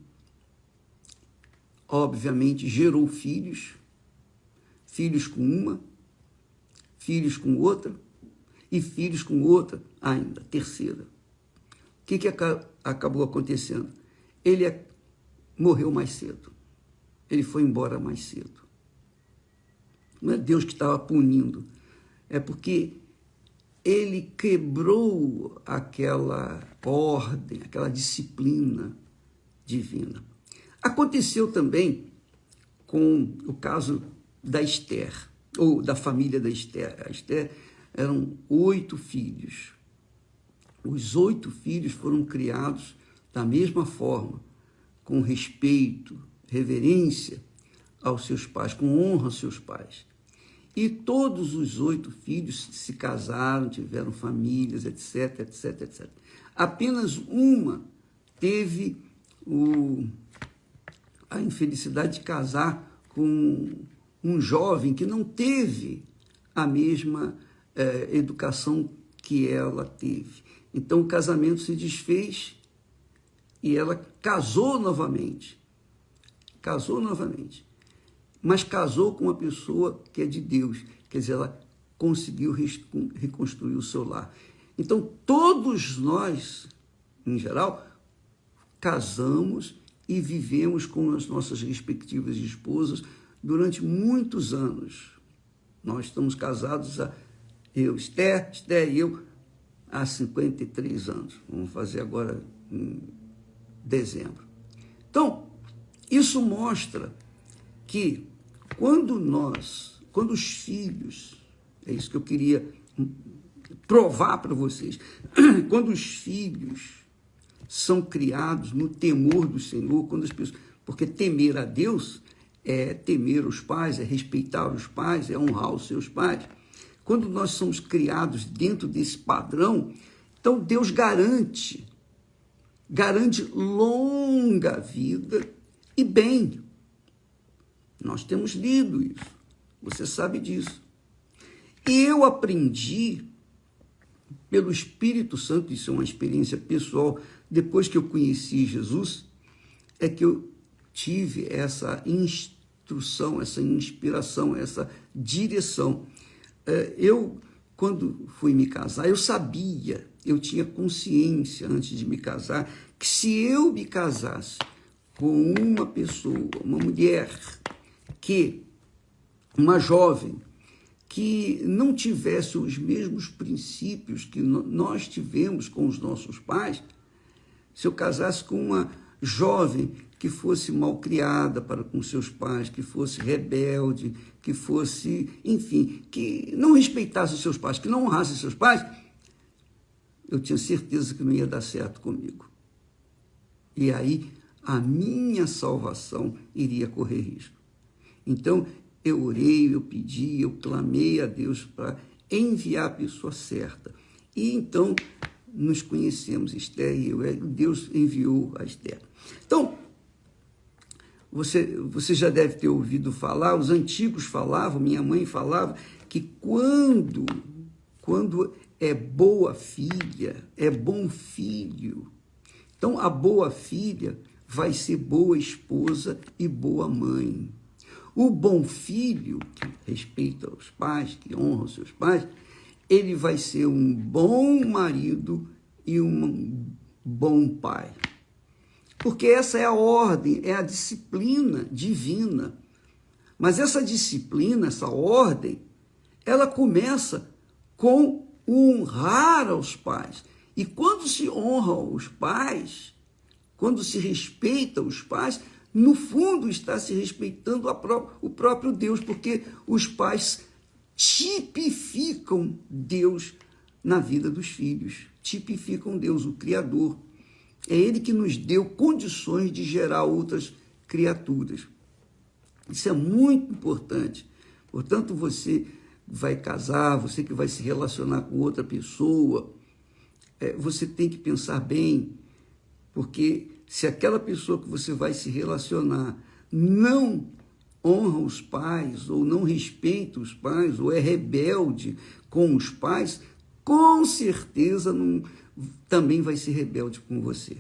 obviamente, gerou filhos com uma, filhos com outra, e filhos com outra ainda, terceira. O que acabou acontecendo? Ele morreu mais cedo. Ele foi embora mais cedo. Não é Deus que estava punindo, é porque ele quebrou aquela ordem, aquela disciplina divina. Aconteceu também com o caso da Esther, ou da família da Esther. A Esther eram 8 filhos. Os 8 filhos foram criados da mesma forma, com respeito, reverência aos seus pais, com honra aos seus pais. E todos os 8 filhos se casaram, tiveram famílias, etc, etc, etc. Apenas uma teve a infelicidade de casar com um jovem que não teve a mesma educação que ela teve. Então o casamento se desfez e ela casou novamente. Mas casou com uma pessoa que é de Deus. Quer dizer, ela conseguiu reconstruir o seu lar. Então, todos nós, em geral, casamos e vivemos com as nossas respectivas esposas durante muitos anos. Nós estamos casados, Esther e eu, há 53 anos. Vamos fazer agora em dezembro. Então, isso mostra que quando os filhos, é isso que eu queria provar para vocês, quando os filhos são criados no temor do Senhor, porque temer a Deus é temer os pais, é respeitar os pais, é honrar os seus pais. Quando nós somos criados dentro desse padrão, então Deus garante longa vida e bem. Nós temos lido isso, você sabe disso. E eu aprendi pelo Espírito Santo, isso é uma experiência pessoal, depois que eu conheci Jesus, é que eu tive essa instrução, essa inspiração, essa direção. Eu, quando fui me casar, eu tinha consciência antes de me casar, que se eu me casasse com uma pessoa, uma mulher, uma jovem, que não tivesse os mesmos princípios que nós tivemos com os nossos pais, se eu casasse com uma jovem que fosse malcriada para com seus pais, que fosse rebelde, que fosse, enfim, que não respeitasse os seus pais, que não honrasse os seus pais, eu tinha certeza que não ia dar certo comigo. E aí a minha salvação iria correr risco. Então, eu orei, eu pedi, eu clamei a Deus para enviar a pessoa certa. E então, nos conhecemos, Esther e eu. Deus enviou a Esther. Então, você já deve ter ouvido falar, os antigos falavam, minha mãe falava, que quando é boa filha, é bom filho. Então, a boa filha vai ser boa esposa e boa mãe. O bom filho, que respeita os pais, que honra os seus pais, ele vai ser um bom marido e um bom pai. Porque essa é a ordem, é a disciplina divina. Mas essa disciplina, essa ordem, ela começa com o honrar aos pais. E quando se honra os pais, quando se respeita os pais, no fundo está se respeitando o próprio Deus, porque os pais tipificam Deus na vida dos filhos, tipificam Deus, o Criador. É Ele que nos deu condições de gerar outras criaturas. Isso é muito importante. Portanto, você vai casar, você que vai se relacionar com outra pessoa, você tem que pensar bem, porque se aquela pessoa que você vai se relacionar não honra os pais, ou não respeita os pais, ou é rebelde com os pais, com certeza também vai ser rebelde com você.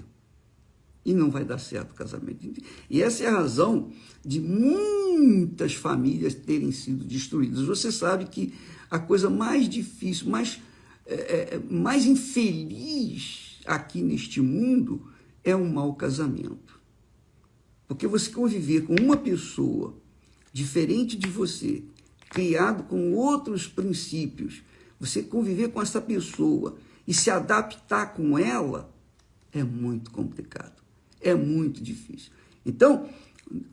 E não vai dar certo o casamento. E essa é a razão de muitas famílias terem sido destruídas. Você sabe que a coisa mais difícil, mais infeliz aqui neste mundo é um mau casamento. Porque você conviver com uma pessoa diferente de você, criado com outros princípios, você conviver com essa pessoa e se adaptar com ela, é muito complicado, é muito difícil. Então,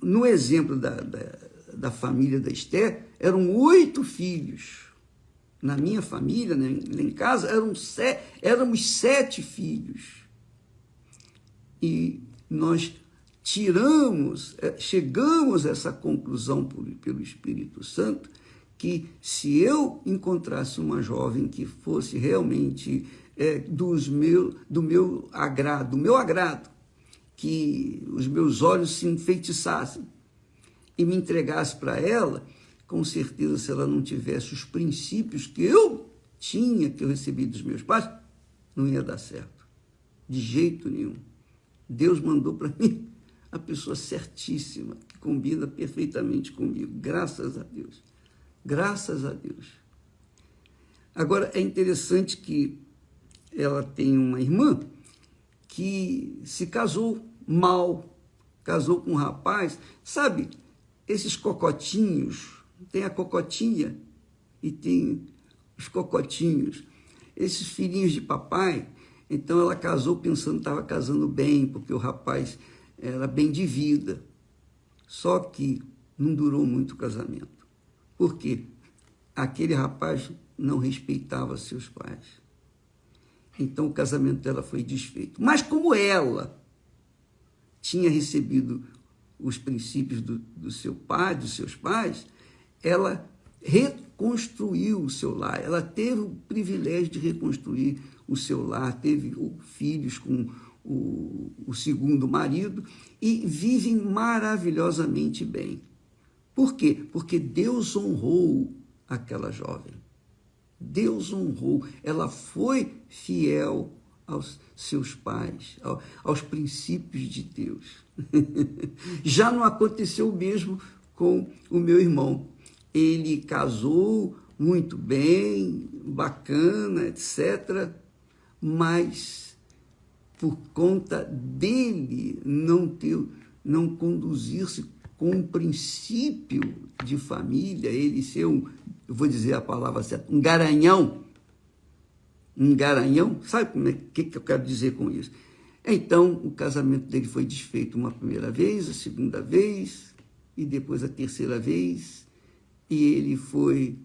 no exemplo da família da Esther, eram 8 filhos. Na minha família, né, lá em casa, éramos 7 filhos. E nós chegamos a essa conclusão pelo Espírito Santo, que se eu encontrasse uma jovem que fosse realmente do meu agrado, que os meus olhos se enfeitiçassem e me entregasse para ela, com certeza, se ela não tivesse os princípios que eu recebi dos meus pais, não ia dar certo, de jeito nenhum. Deus mandou para mim a pessoa certíssima, que combina perfeitamente comigo, graças a Deus. Graças a Deus. Agora, é interessante que ela tem uma irmã que se casou mal, casou com um rapaz, sabe, esses cocotinhos, tem a cocotinha e tem os cocotinhos, esses filhinhos de papai. Então ela casou pensando que estava casando bem, porque o rapaz era bem de vida. Só que não durou muito o casamento. Por quê? Aquele rapaz não respeitava seus pais. Então o casamento dela foi desfeito. Mas como ela tinha recebido os princípios do seu pai, dos seus pais, ela reconstruiu o seu lar. Ela teve o privilégio de reconstruir o seu lar, teve filhos com o segundo marido e vivem maravilhosamente bem. Por quê? Porque Deus honrou aquela jovem. Deus honrou. Ela foi fiel aos seus pais, aos princípios de Deus. Já não aconteceu o mesmo com o meu irmão. Ele casou muito bem, bacana, etc., mas por conta dele não conduzir-se com um princípio de família, ele ser eu vou dizer a palavra certa, um garanhão, sabe o que eu quero dizer com isso? Então, o casamento dele foi desfeito uma primeira vez, a segunda vez, e depois a terceira vez, e ele foi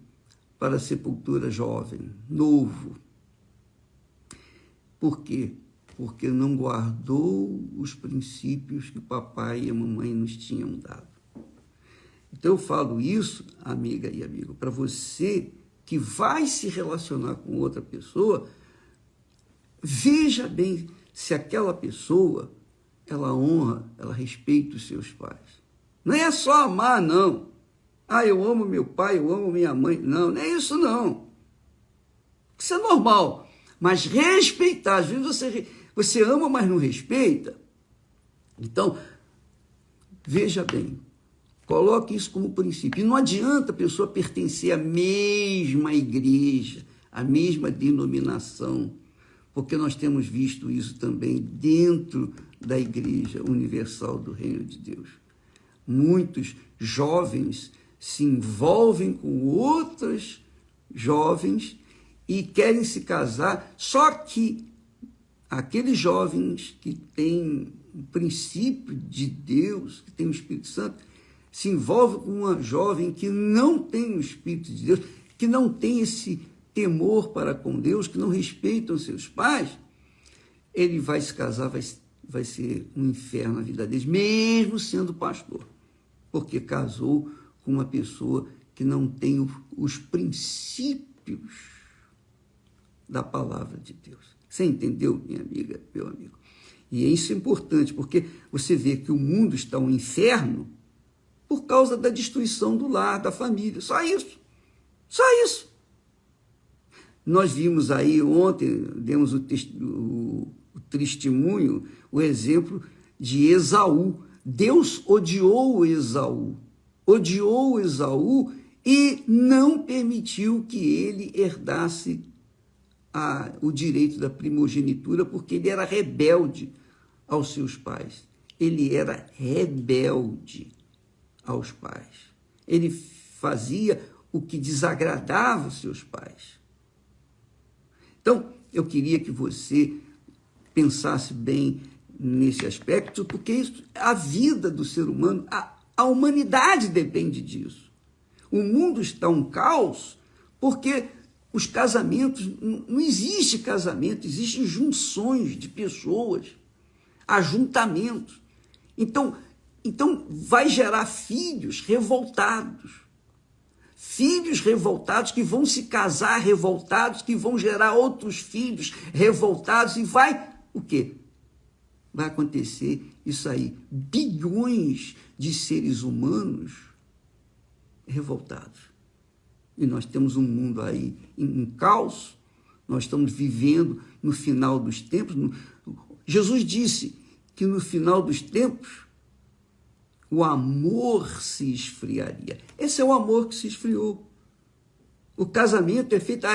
para a sepultura jovem, novo. Por quê? Porque não guardou os princípios que o papai e a mamãe nos tinham dado. Então eu falo isso, amiga e amigo, para você que vai se relacionar com outra pessoa, veja bem se aquela pessoa, ela honra, ela respeita os seus pais. Não é só amar, não. Ah, eu amo meu pai, eu amo minha mãe. Não, não é isso, não. Isso é normal. Mas respeitar, às vezes você ama, mas não respeita. Então, veja bem, coloque isso como princípio. E não adianta a pessoa pertencer à mesma igreja, à mesma denominação, porque nós temos visto isso também dentro da Igreja Universal do Reino de Deus. Muitos jovens se envolvem com outros jovens e querem se casar, só que aqueles jovens que têm o princípio de Deus, que tem o Espírito Santo, se envolvem com uma jovem que não tem o Espírito de Deus, que não tem esse temor para com Deus, que não respeitam seus pais, ele vai se casar, vai ser um inferno na vida deles, mesmo sendo pastor, porque casou com uma pessoa que não tem os princípios da palavra de Deus. Você entendeu, minha amiga, meu amigo? E isso é importante, porque você vê que o mundo está um inferno por causa da destruição do lar, da família. Só isso. Só isso. Nós vimos aí ontem, demos o testemunho, o exemplo de Esaú. Deus odiou Esaú e não permitiu que ele herdasse o direito da primogenitura, porque ele era rebelde aos seus pais. Ele era rebelde aos pais. Ele fazia o que desagradava os seus pais. Então, eu queria que você pensasse bem nesse aspecto, porque a vida do ser humano, a humanidade depende disso. O mundo está um caos porque os casamentos, não existe casamento, existem junções de pessoas, ajuntamentos. Então vai gerar filhos revoltados que vão se casar revoltados, que vão gerar outros filhos revoltados, e vai o quê? Vai acontecer isso aí, bilhões de seres humanos revoltados. E nós temos um mundo aí em caos, nós estamos vivendo no final dos tempos. Jesus disse que no final dos tempos o amor se esfriaria. Esse é o amor que se esfriou. O casamento é feito...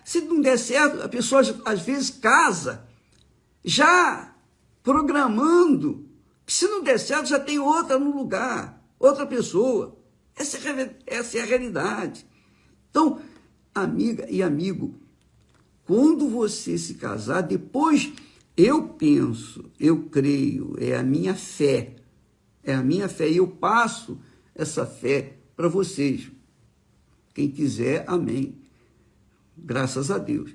se não der certo, a pessoa às vezes casa já programando que se não der certo já tem outra no lugar, outra pessoa. Essa é a realidade. Então, amiga e amigo, quando você se casar, depois eu penso, eu creio, é a minha fé, e eu passo essa fé para vocês. Quem quiser, amém. Graças a Deus.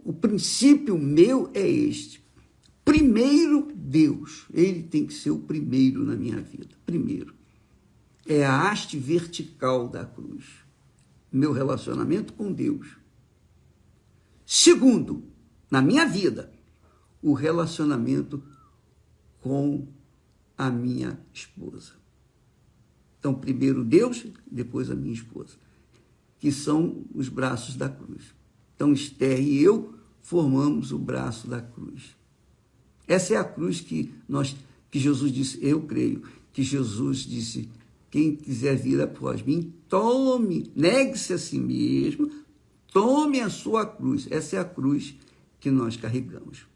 O princípio meu é este. Primeiro, Deus. Ele tem que ser o primeiro na minha vida. Primeiro. É a haste vertical da cruz. Meu relacionamento com Deus. Segundo, na minha vida, o relacionamento com a minha esposa. Então, primeiro Deus, depois a minha esposa, que são os braços da cruz. Então, Esther e eu formamos o braço da cruz. Essa é a cruz que Jesus disse, eu creio, que Jesus disse, quem quiser vir após mim, tome, negue-se a si mesmo, tome a sua cruz. Essa é a cruz que nós carregamos.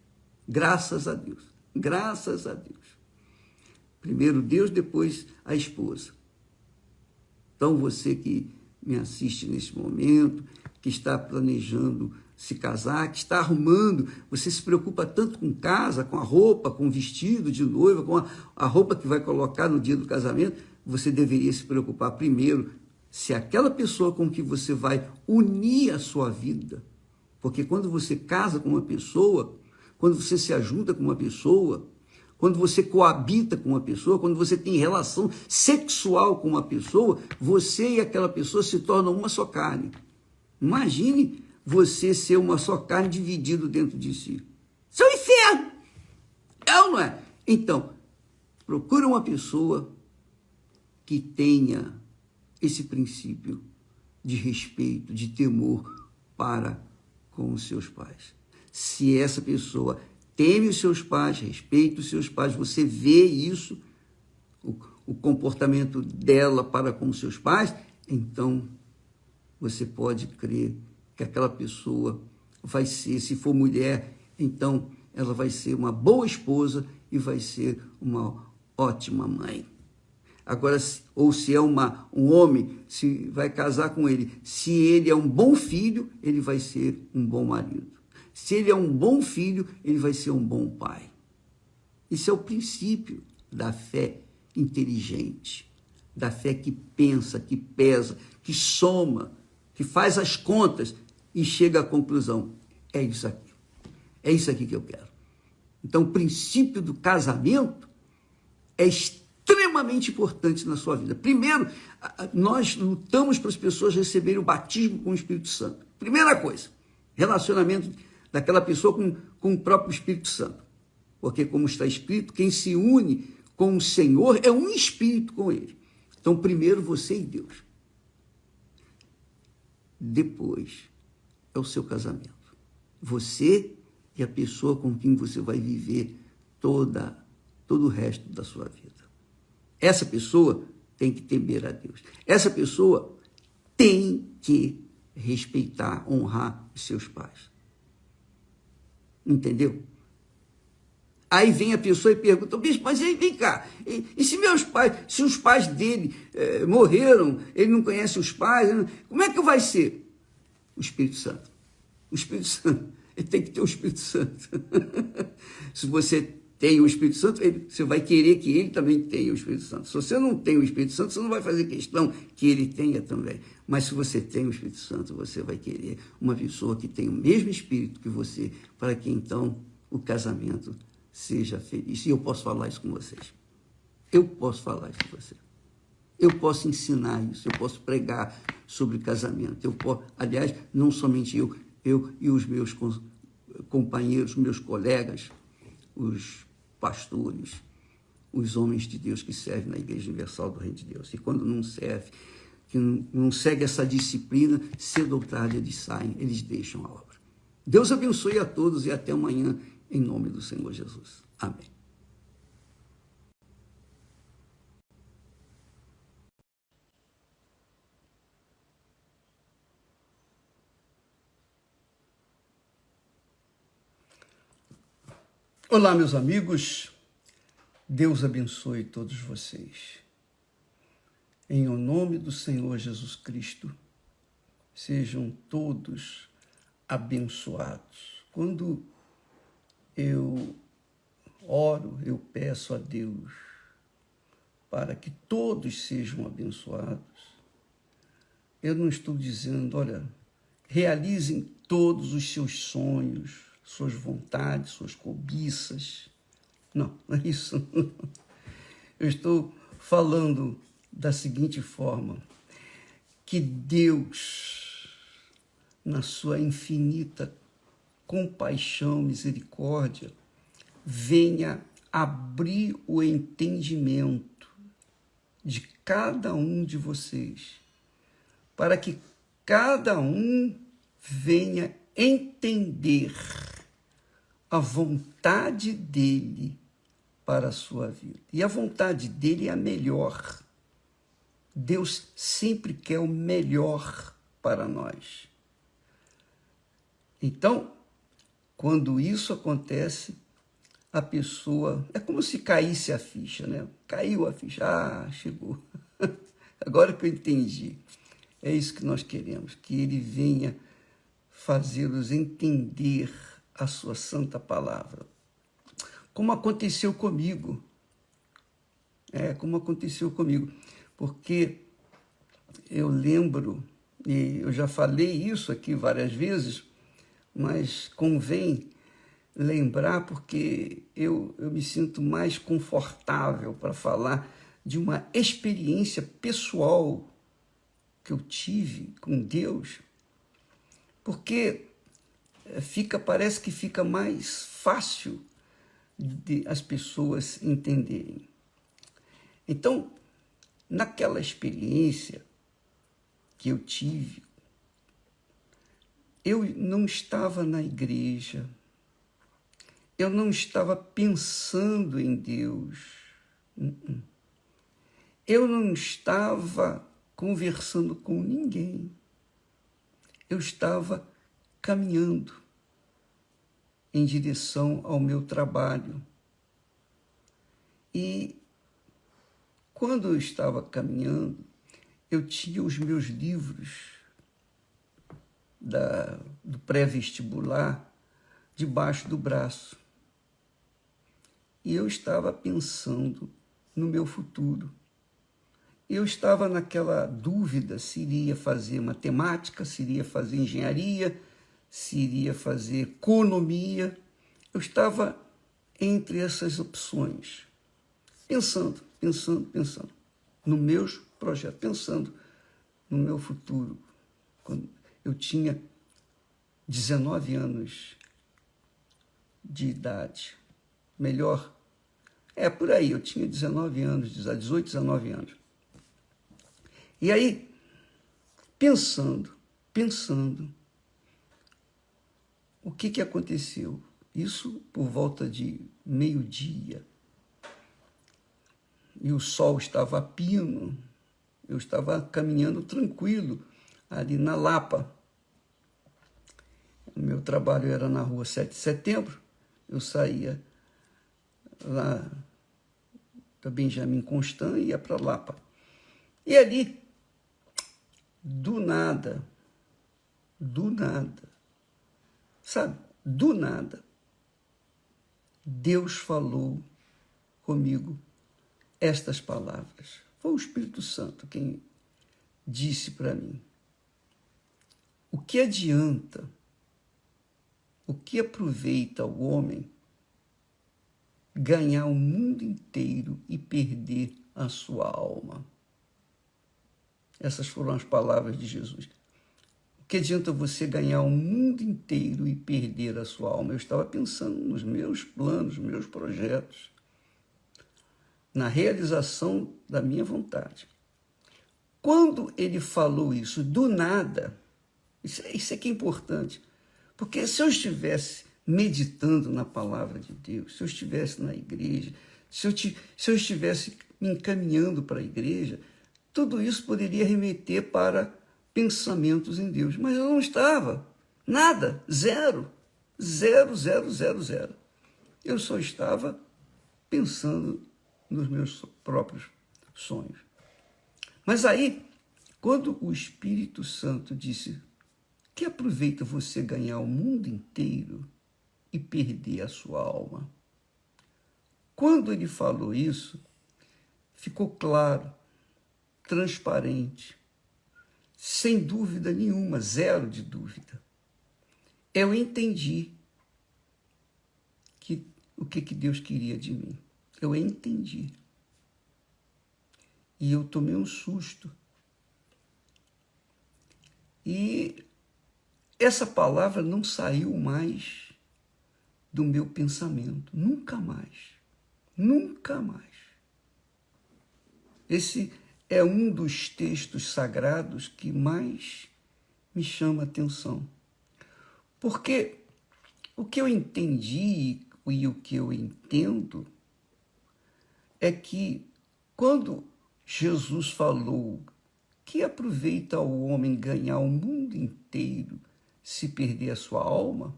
Graças a Deus. Graças a Deus. Primeiro Deus, depois a esposa. Então, você que me assiste nesse momento, que está planejando se casar, que está arrumando, você se preocupa tanto com casa, com a roupa, com o vestido de noiva, com a roupa que vai colocar no dia do casamento, você deveria se preocupar primeiro se aquela pessoa com que você vai unir a sua vida, porque quando você casa com uma pessoa, quando você se ajuda com uma pessoa, quando você coabita com uma pessoa, quando você tem relação sexual com uma pessoa, você e aquela pessoa se tornam uma só carne. Imagine você ser uma só carne dividido dentro de si. Isso é um inferno! É ou não é? Então, procura uma pessoa que tenha esse princípio de respeito, de temor para com os seus pais. Se essa pessoa teme os seus pais, respeita os seus pais, você vê isso, o comportamento dela para com os seus pais, então você pode crer que aquela pessoa vai ser, se for mulher, então ela vai ser uma boa esposa e vai ser uma ótima mãe. Agora, ou se é um homem, se vai casar com ele, se ele é um bom filho, ele vai ser um bom marido. Se ele é um bom filho, ele vai ser um bom pai. Isso é o princípio da fé inteligente, da fé que pensa, que pesa, que soma, que faz as contas e chega à conclusão. É isso aqui. É isso aqui que eu quero. Então, o princípio do casamento é extremamente importante na sua vida. Primeiro, nós lutamos para as pessoas receberem o batismo com o Espírito Santo. Primeira coisa, relacionamento daquela pessoa com o próprio Espírito Santo. Porque, como está escrito, quem se une com o Senhor é um espírito com ele. Então, primeiro você e Deus. Depois é o seu casamento. Você e a pessoa com quem você vai viver todo o resto da sua vida. Essa pessoa tem que temer a Deus. Essa pessoa tem que respeitar, honrar os seus pais. Entendeu? Aí vem a pessoa e pergunta, bispo, mas aí vem cá, e se os pais dele morreram, ele não conhece os pais, como é que vai ser? O Espírito Santo. O Espírito Santo, ele tem que ter o Espírito Santo. Se você tem o Espírito Santo, você vai querer que ele também tenha o Espírito Santo. Se você não tem o Espírito Santo, você não vai fazer questão que ele tenha também. Mas se você tem o Espírito Santo, você vai querer uma pessoa que tem o mesmo Espírito que você, para que então o casamento seja feliz. E eu posso falar isso com vocês. Eu posso falar isso com vocês. Eu posso ensinar isso, eu posso pregar sobre casamento. Aliás, não somente eu e os meus companheiros, meus colegas, os pastores, os homens de Deus que servem na Igreja Universal do Reino de Deus. E quando não serve, que não segue essa disciplina, cedo ou tarde eles saem, eles deixam a obra. Deus abençoe a todos e até amanhã, em nome do Senhor Jesus. Amém. Olá, meus amigos. Deus abençoe todos vocês. Em o nome do Senhor Jesus Cristo, sejam todos abençoados. Quando eu oro, eu peço a Deus para que todos sejam abençoados. Eu não estou dizendo, olha, realizem todos os seus sonhos, suas vontades, suas cobiças. Não, não é isso. Eu estou falando da seguinte forma, que Deus, na sua infinita compaixão, misericórdia, venha abrir o entendimento de cada um de vocês, para que cada um venha entender a vontade dele para a sua vida. E a vontade dele é a melhor. Deus sempre quer o melhor para nós. Então, quando isso acontece, a pessoa... É como se caísse a ficha, né? Caiu a ficha. Ah, chegou. Agora que eu entendi. É isso que nós queremos, que ele venha fazê-los entender a sua santa palavra. Como aconteceu comigo. Como aconteceu comigo. Porque eu lembro, e eu já falei isso aqui várias vezes, mas convém lembrar porque eu me sinto mais confortável para falar de uma experiência pessoal que eu tive com Deus, porque parece que fica mais fácil de as pessoas entenderem. Então, naquela experiência que eu tive, eu não estava na igreja, eu não estava pensando em Deus, eu não estava conversando com ninguém, eu estava caminhando em direção ao meu trabalho. E quando eu estava caminhando, eu tinha os meus livros do pré-vestibular debaixo do braço. E eu estava pensando no meu futuro. Eu estava naquela dúvida se iria fazer matemática, se iria fazer engenharia, se iria fazer economia. Eu estava entre essas opções, pensando nos meus projetos, pensando no meu futuro. Quando eu tinha 19 anos de idade, melhor, por aí, eu tinha 19 anos, 18, 19 anos. E aí, pensando, o que aconteceu? Isso por volta de meio-dia. E o sol estava a pino, eu estava caminhando tranquilo ali na Lapa. O meu trabalho era na rua 7 de setembro, eu saía lá da Benjamin Constant e ia para Lapa. E ali, do nada, sabe, do nada, Deus falou comigo estas palavras. Foi o Espírito Santo quem disse para mim: o que adianta, o que aproveita o homem ganhar o mundo inteiro e perder a sua alma? Essas foram as palavras de Jesus. O que adianta você ganhar o mundo inteiro e perder a sua alma? Eu estava pensando nos meus planos, meus projetos, na realização da minha vontade. Quando ele falou isso, do nada, isso é que é importante, porque se eu estivesse meditando na palavra de Deus, se eu estivesse na igreja, se eu estivesse me encaminhando para a igreja, tudo isso poderia remeter para pensamentos em Deus, mas eu não estava, nada, zero. Eu só estava pensando nos meus próprios sonhos. Mas aí, quando o Espírito Santo disse que aproveita você ganhar o mundo inteiro e perder a sua alma. Quando ele falou isso, ficou claro, transparente, sem dúvida nenhuma, zero de dúvida. Eu entendi o que Deus queria de mim. Eu entendi. E eu tomei um susto. E essa palavra não saiu mais do meu pensamento. Nunca mais. Nunca mais. Esse é um dos textos sagrados que mais me chama a atenção. Porque o que eu entendi e o que eu entendo é que quando Jesus falou que aproveita o homem ganhar o mundo inteiro se perder a sua alma,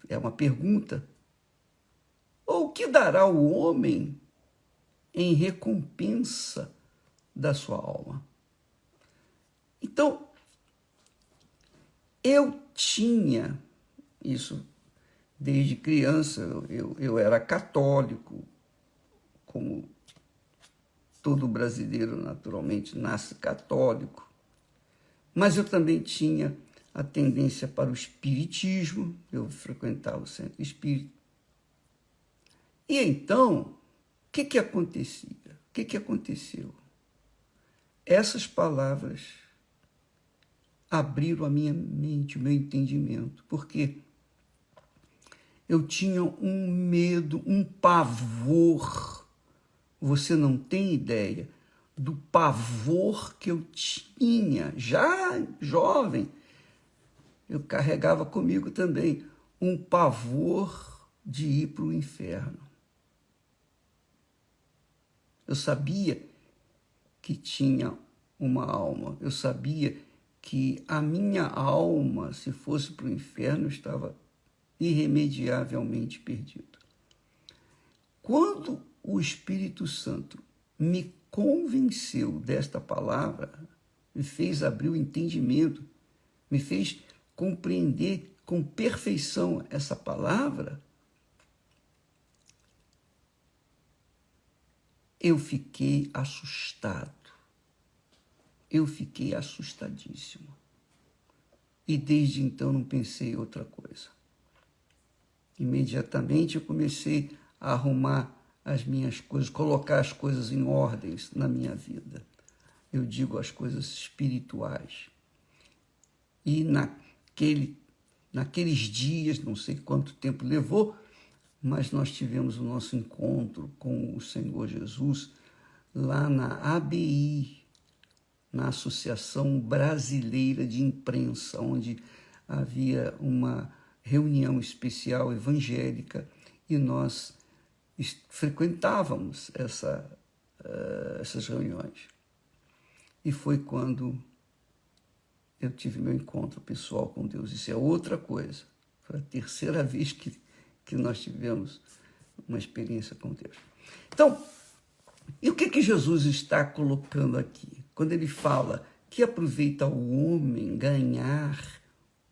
é uma pergunta. Ou o que dará o homem em recompensa da sua alma? Então, eu tinha isso desde criança, eu era católico, como todo brasileiro naturalmente nasce católico, mas eu também tinha a tendência para o espiritismo, eu frequentava o centro espírita. E então, o que acontecia? O que aconteceu? Essas palavras abriram a minha mente, o meu entendimento, porque eu tinha um medo, um pavor. Você não tem ideia do pavor que eu tinha, já jovem. Eu carregava comigo também um pavor de ir para o inferno. Eu sabia que tinha uma alma, eu sabia que a minha alma, se fosse para o inferno, estava irremediavelmente perdida. Quando o Espírito Santo me convenceu desta palavra, me fez abrir o entendimento, me fez compreender com perfeição essa palavra, eu fiquei assustado. Eu fiquei assustadíssimo. E desde então não pensei em outra coisa. Imediatamente eu comecei a arrumar as minhas coisas, colocar as coisas em ordens na minha vida. Eu digo as coisas espirituais. E naqueles dias, não sei quanto tempo levou, mas nós tivemos o nosso encontro com o Senhor Jesus lá na ABI, na Associação Brasileira de Imprensa, onde havia uma reunião especial evangélica e nós frequentávamos essas reuniões. E foi quando eu tive meu encontro pessoal com Deus. Isso é outra coisa. Foi a terceira vez que nós tivemos uma experiência com Deus. Então, e o que Jesus está colocando aqui? Quando ele fala que aproveita o homem ganhar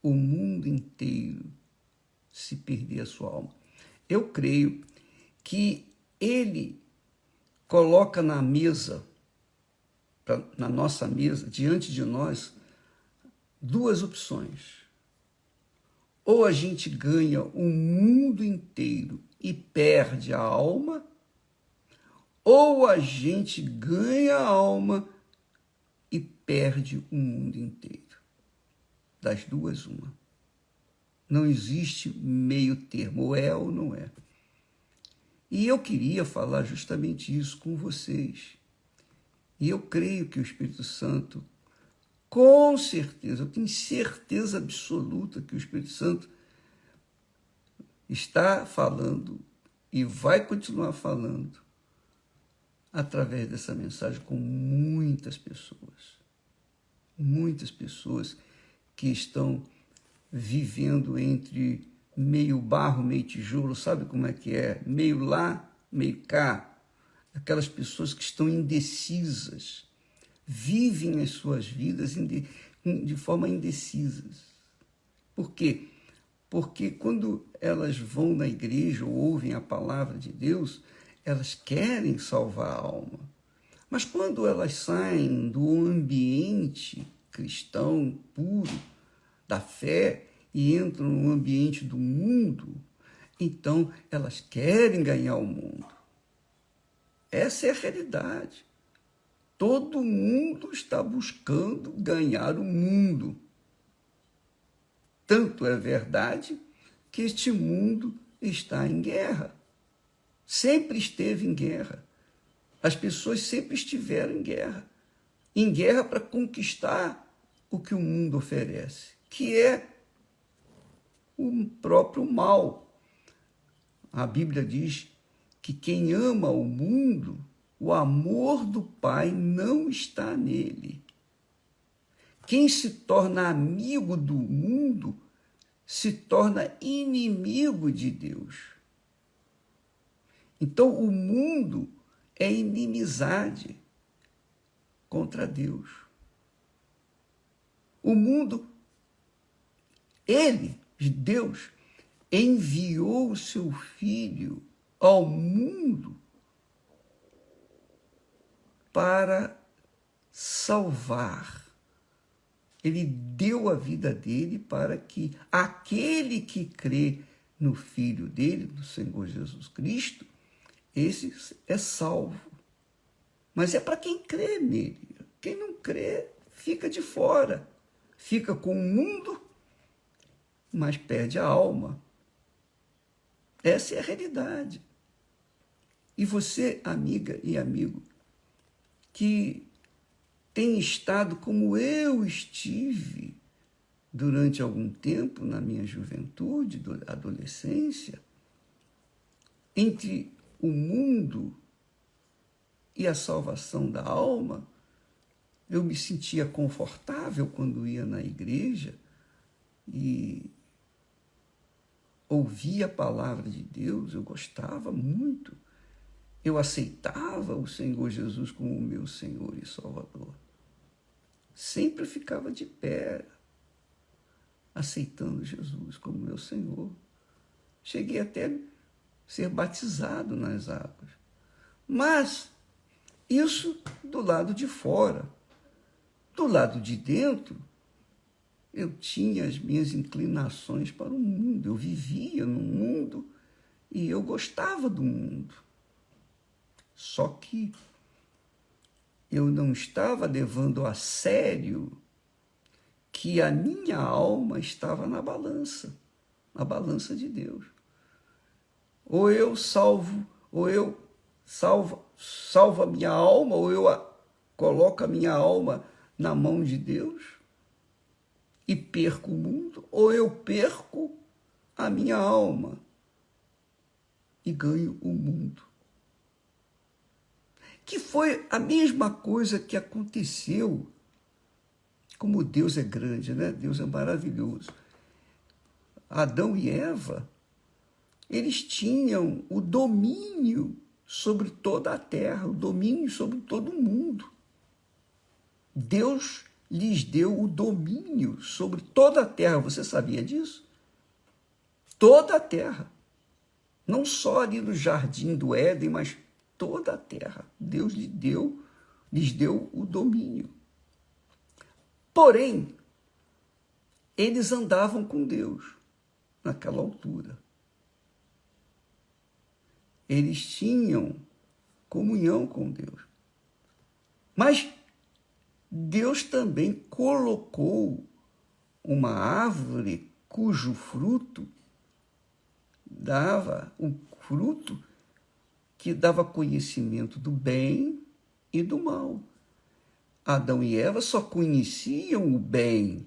o mundo inteiro se perder a sua alma. Eu creio que ele coloca na mesa, na nossa mesa, diante de nós, duas opções. Ou a gente ganha o mundo inteiro e perde a alma, ou a gente ganha a alma e perde o mundo inteiro. Das duas, uma. Não existe meio termo, ou é ou não é. E eu queria falar justamente isso com vocês. E eu creio que o Espírito Santo, com certeza, eu tenho certeza absoluta que o Espírito Santo está falando e vai continuar falando através dessa mensagem com muitas pessoas que estão vivendo entre meio barro, meio tijolo, sabe como é que é? Meio lá, meio cá. Aquelas pessoas que estão indecisas, vivem as suas vidas de forma indecisas. Por quê? Porque quando elas vão na igreja ou ouvem a palavra de Deus, elas querem salvar a alma. Mas quando elas saem do ambiente cristão puro, da fé, e entram no ambiente do mundo, então elas querem ganhar o mundo. Essa é a realidade. Todo mundo está buscando ganhar o mundo. Tanto é verdade que este mundo está em guerra. Sempre esteve em guerra. As pessoas sempre estiveram em guerra para conquistar o que o mundo oferece, que é o próprio mal. A Bíblia diz que quem ama o mundo, o amor do Pai não está nele. Quem se torna amigo do mundo se torna inimigo de Deus. Então, o mundo é inimizade contra Deus. O mundo, Deus, enviou o seu Filho ao mundo para salvar. Ele deu a vida dele para que aquele que crê no Filho dele, no Senhor Jesus Cristo, esse é salvo. Mas é para quem crê nele. Quem não crê fica de fora. Fica com o mundo, mas perde a alma. Essa é a realidade. E você, amiga e amigo, que tem estado como eu estive durante algum tempo na minha juventude, adolescência, entre o mundo e a salvação da alma, eu me sentia confortável quando ia na igreja e ouvia a palavra de Deus, eu gostava muito. Eu aceitava o Senhor Jesus como o meu Senhor e Salvador. Sempre ficava de pé, aceitando Jesus como meu Senhor. Cheguei até a ser batizado nas águas. Mas isso do lado de fora. Do lado de dentro, eu tinha as minhas inclinações para o mundo. Eu vivia no mundo e eu gostava do mundo. Só que eu não estava levando a sério que a minha alma estava na balança de Deus. Ou eu salvo a minha alma, ou eu coloco a minha alma na mão de Deus e perco o mundo, ou eu perco a minha alma e ganho o mundo. Que foi a mesma coisa que aconteceu. Como Deus é grande, né? Deus é maravilhoso. Adão e Eva, eles tinham o domínio sobre toda a terra, o domínio sobre todo o mundo. Deus lhes deu o domínio sobre toda a terra. Você sabia disso? Toda a terra. Não só ali no jardim do Éden, mas toda a terra. Deus lhes deu o domínio. Porém, eles andavam com Deus naquela altura. Eles tinham comunhão com Deus. Mas Deus também colocou uma árvore cujo fruto dava um fruto que dava conhecimento do bem e do mal. Adão e Eva só conheciam o bem.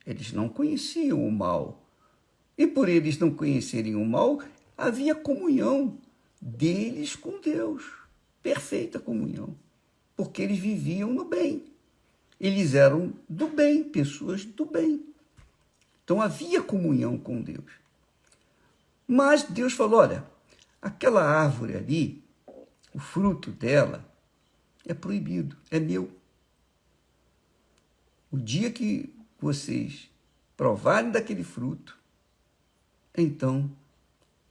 Eles não conheciam o mal. E por eles não conhecerem o mal, havia comunhão deles com Deus. Perfeita comunhão. Porque eles viviam no bem. Eles eram do bem, pessoas do bem. Então havia comunhão com Deus. Mas Deus falou, olha, aquela árvore ali, o fruto dela é proibido, é meu. O dia que vocês provarem daquele fruto, então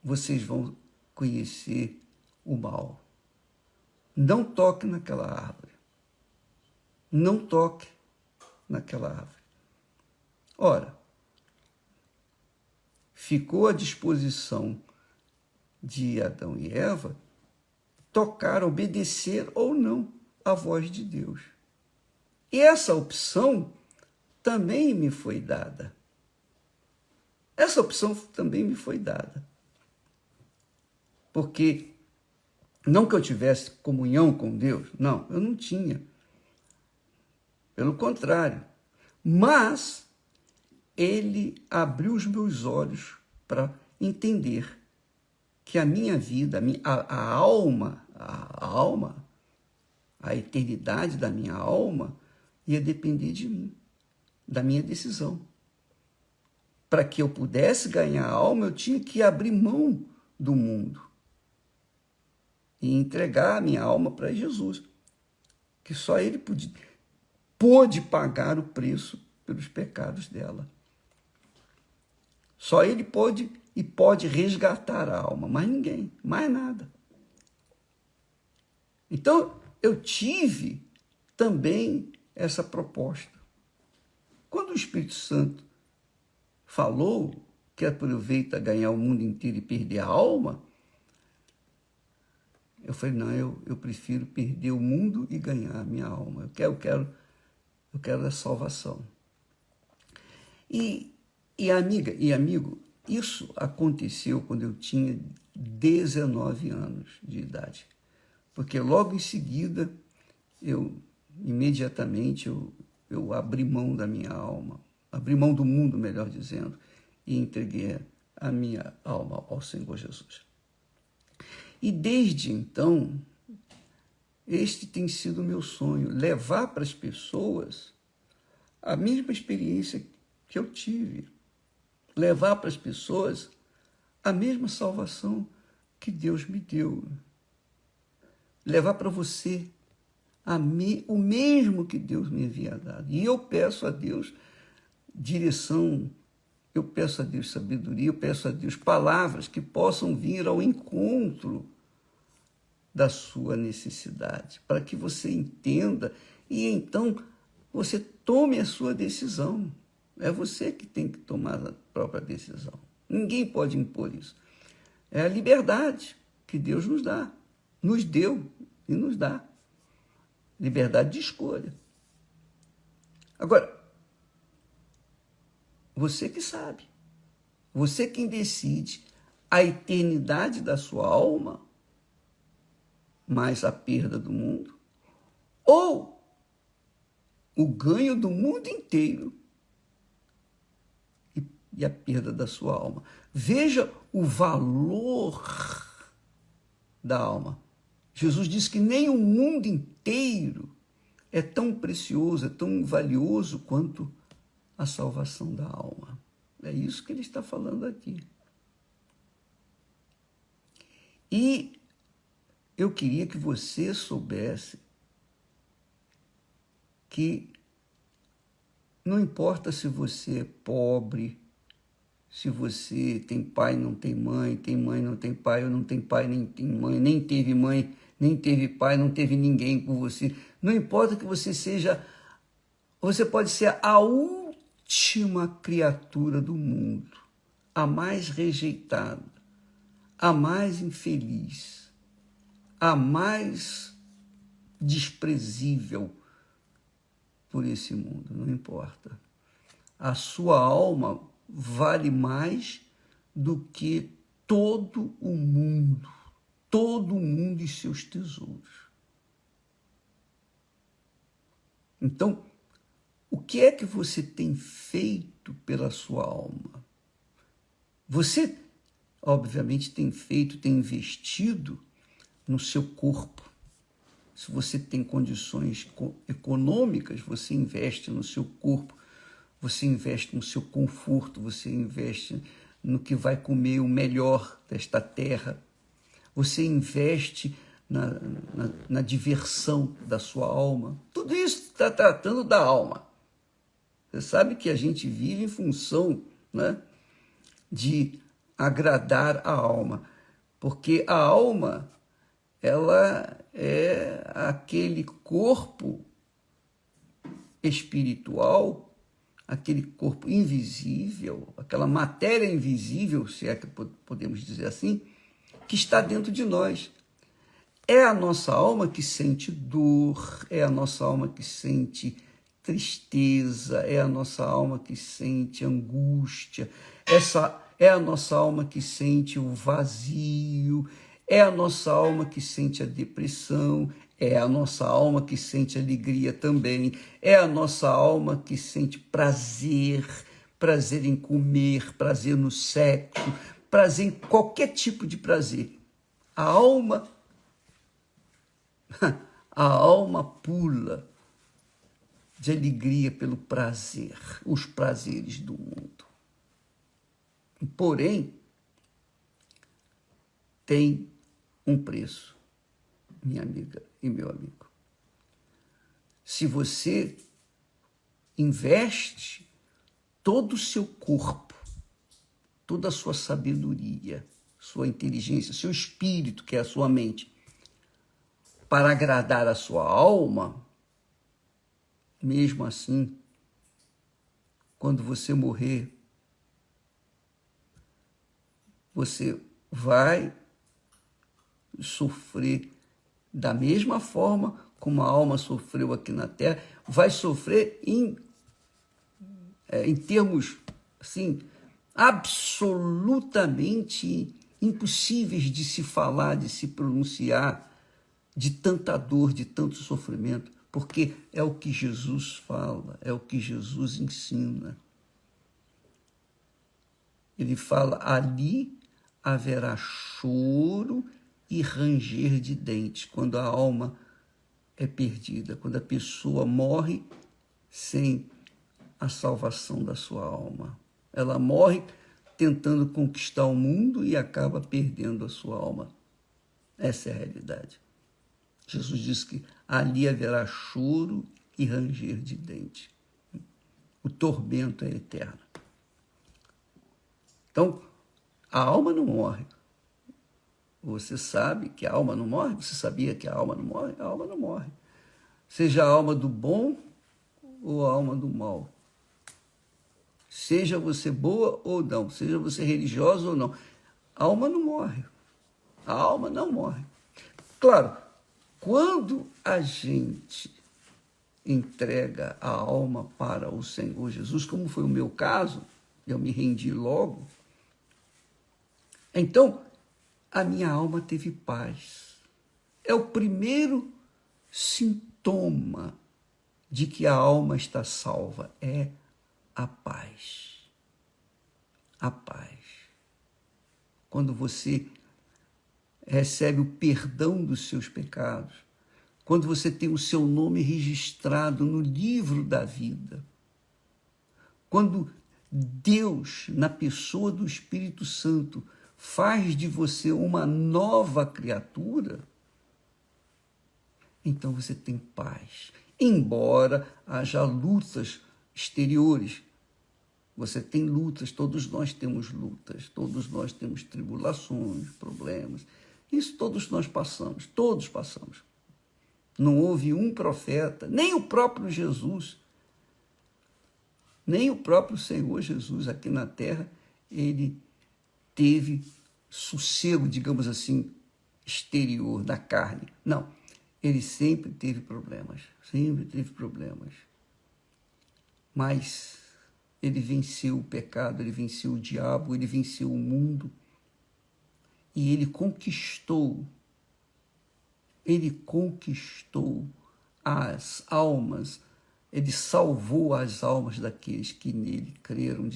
vocês vão conhecer o mal. Não toque naquela árvore. Não toque naquela árvore. Ora, ficou à disposição de Adão e Eva tocar, obedecer ou não à voz de Deus. E essa opção também me foi dada. Essa opção também me foi dada. Porque não que eu tivesse comunhão com Deus, não, eu não tinha. Pelo contrário. Mas ele abriu os meus olhos para entender que a minha vida, a alma, a eternidade da minha alma ia depender de mim, da minha decisão. Para que eu pudesse ganhar a alma, eu tinha que abrir mão do mundo e entregar a minha alma para Jesus, que só Ele pôde pagar o preço pelos pecados dela. Só Ele pode e pode resgatar a alma, mais ninguém, mais nada. Então, eu tive também essa proposta. Quando o Espírito Santo falou que aproveita ganhar o mundo inteiro e perder a alma, eu falei, não, eu prefiro perder o mundo e ganhar a minha alma. Eu quero a salvação. E amiga e amigo, isso aconteceu quando eu tinha 19 anos de idade. Porque logo em seguida, imediatamente eu abri mão da minha alma, abri mão do mundo, melhor dizendo, e entreguei a minha alma ao Senhor Jesus. E desde então, este tem sido o meu sonho, levar para as pessoas a mesma experiência que eu tive, levar para as pessoas a mesma salvação que Deus me deu, levar para você o mesmo que Deus me havia dado. E eu peço a Deus direção, eu peço a Deus sabedoria, eu peço a Deus palavras que possam vir ao encontro da sua necessidade, para que você entenda e então você tome a sua decisão. É você que tem que tomar a própria decisão. Ninguém pode impor isso. É a liberdade que Deus nos deu e nos dá. Liberdade de escolha. Agora, você que sabe, você quem decide a eternidade da sua alma, mais a perda do mundo, ou o ganho do mundo inteiro e a perda da sua alma. Veja o valor da alma. Jesus disse que nem o mundo inteiro é tão precioso, é tão valioso quanto a salvação da alma. É isso que ele está falando aqui. E eu queria que você soubesse que não importa se você é pobre, se você tem pai, não tem mãe, não tem pai, ou não tem pai, nem tem mãe, nem teve pai, não teve ninguém por você. Não importa que você seja, você pode ser a última criatura do mundo, a mais rejeitada, a mais infeliz, a mais desprezível por esse mundo, não importa. A sua alma vale mais do que todo o mundo e seus tesouros. Então, o que é que você tem feito pela sua alma? Você, obviamente, tem investido no seu corpo. Se você tem condições econômicas, você investe no seu corpo. você investe no seu conforto, você investe no que vai comer o melhor desta terra, você investe na diversão da sua alma. Tudo isso está tratando da alma. Você sabe que a gente vive em função, né, de agradar a alma, porque a alma, ela é aquele corpo espiritual, aquele corpo invisível, aquela matéria invisível, se é que podemos dizer assim, que está dentro de nós. É a nossa alma que sente dor, é a nossa alma que sente tristeza, é a nossa alma que sente angústia, essa é a nossa alma que sente o vazio, é a nossa alma que sente a depressão, é a nossa alma que sente alegria também, é a nossa alma que sente prazer, prazer em comer, prazer no sexo, prazer em qualquer tipo de prazer. A alma pula de alegria pelo prazer, os prazeres do mundo. Porém, tem um preço, minha amiga e meu amigo. Se você investe todo o seu corpo, toda a sua sabedoria, sua inteligência, seu espírito, que é a sua mente, para agradar a sua alma, mesmo assim, quando você morrer, você vai sofrer da mesma forma como a alma sofreu aqui na Terra, vai sofrer em termos assim, absolutamente impossíveis de se falar, de se pronunciar, de tanta dor, de tanto sofrimento, porque é o que Jesus fala, é o que Jesus ensina. Ele fala, ali haverá choro e ranger de dentes, quando a alma é perdida, quando a pessoa morre sem a salvação da sua alma. Ela morre tentando conquistar o mundo e acaba perdendo a sua alma. Essa é a realidade. Jesus disse que ali haverá choro e ranger de dente. O tormento é eterno. Então, a alma não morre. Você sabe que a alma não morre? Você sabia que a alma não morre? A alma não morre. Seja a alma do bom ou a alma do mal. Seja você boa ou não, seja você religiosa ou não. A alma não morre. A alma não morre. Claro, quando a gente entrega a alma para o Senhor Jesus, como foi o meu caso, eu me rendi logo, então a minha alma teve paz. É o primeiro sintoma de que a alma está salva, é a paz. A paz. Quando você recebe o perdão dos seus pecados, quando você tem o seu nome registrado no livro da vida, quando Deus, na pessoa do Espírito Santo, faz de você uma nova criatura, então você tem paz. Embora haja lutas exteriores, você tem lutas, todos nós temos lutas, todos nós temos tribulações, problemas. Isso todos nós passamos, todos passamos. Não houve um profeta, nem o próprio Jesus, nem o próprio Senhor Jesus aqui na terra, ele teve sossego, digamos assim, exterior, da carne. Não, ele sempre teve problemas, sempre teve problemas. Mas ele venceu o pecado, ele venceu o diabo, ele venceu o mundo. E ele conquistou as almas, ele salvou as almas daqueles que nele creram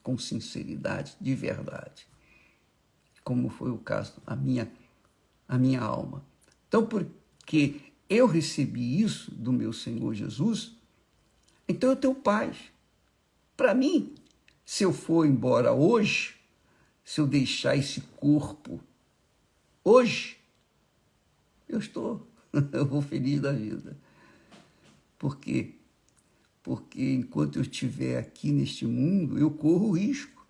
com sinceridade, de verdade. Como foi o caso, a minha alma. Então, porque eu recebi isso do meu Senhor Jesus, então eu tenho paz. para mim, se eu for embora hoje, se eu deixar esse corpo hoje, eu vou feliz da vida. Por quê? Porque enquanto eu estiver aqui neste mundo, eu corro risco.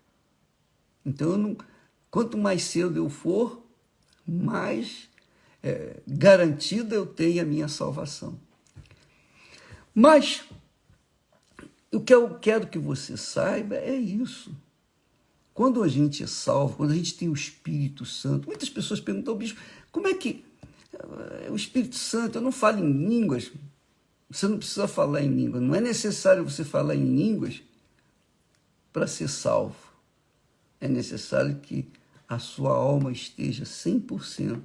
Então, quanto mais cedo eu for, mais garantida eu tenho a minha salvação. Mas o que eu quero que você saiba é isso. Quando a gente é salvo, quando a gente tem o Espírito Santo, muitas pessoas perguntam, bispo, como é que o Espírito Santo, eu não falo em línguas, você não precisa falar em língua, não é necessário você falar em línguas para ser salvo. É necessário que a sua alma esteja 100%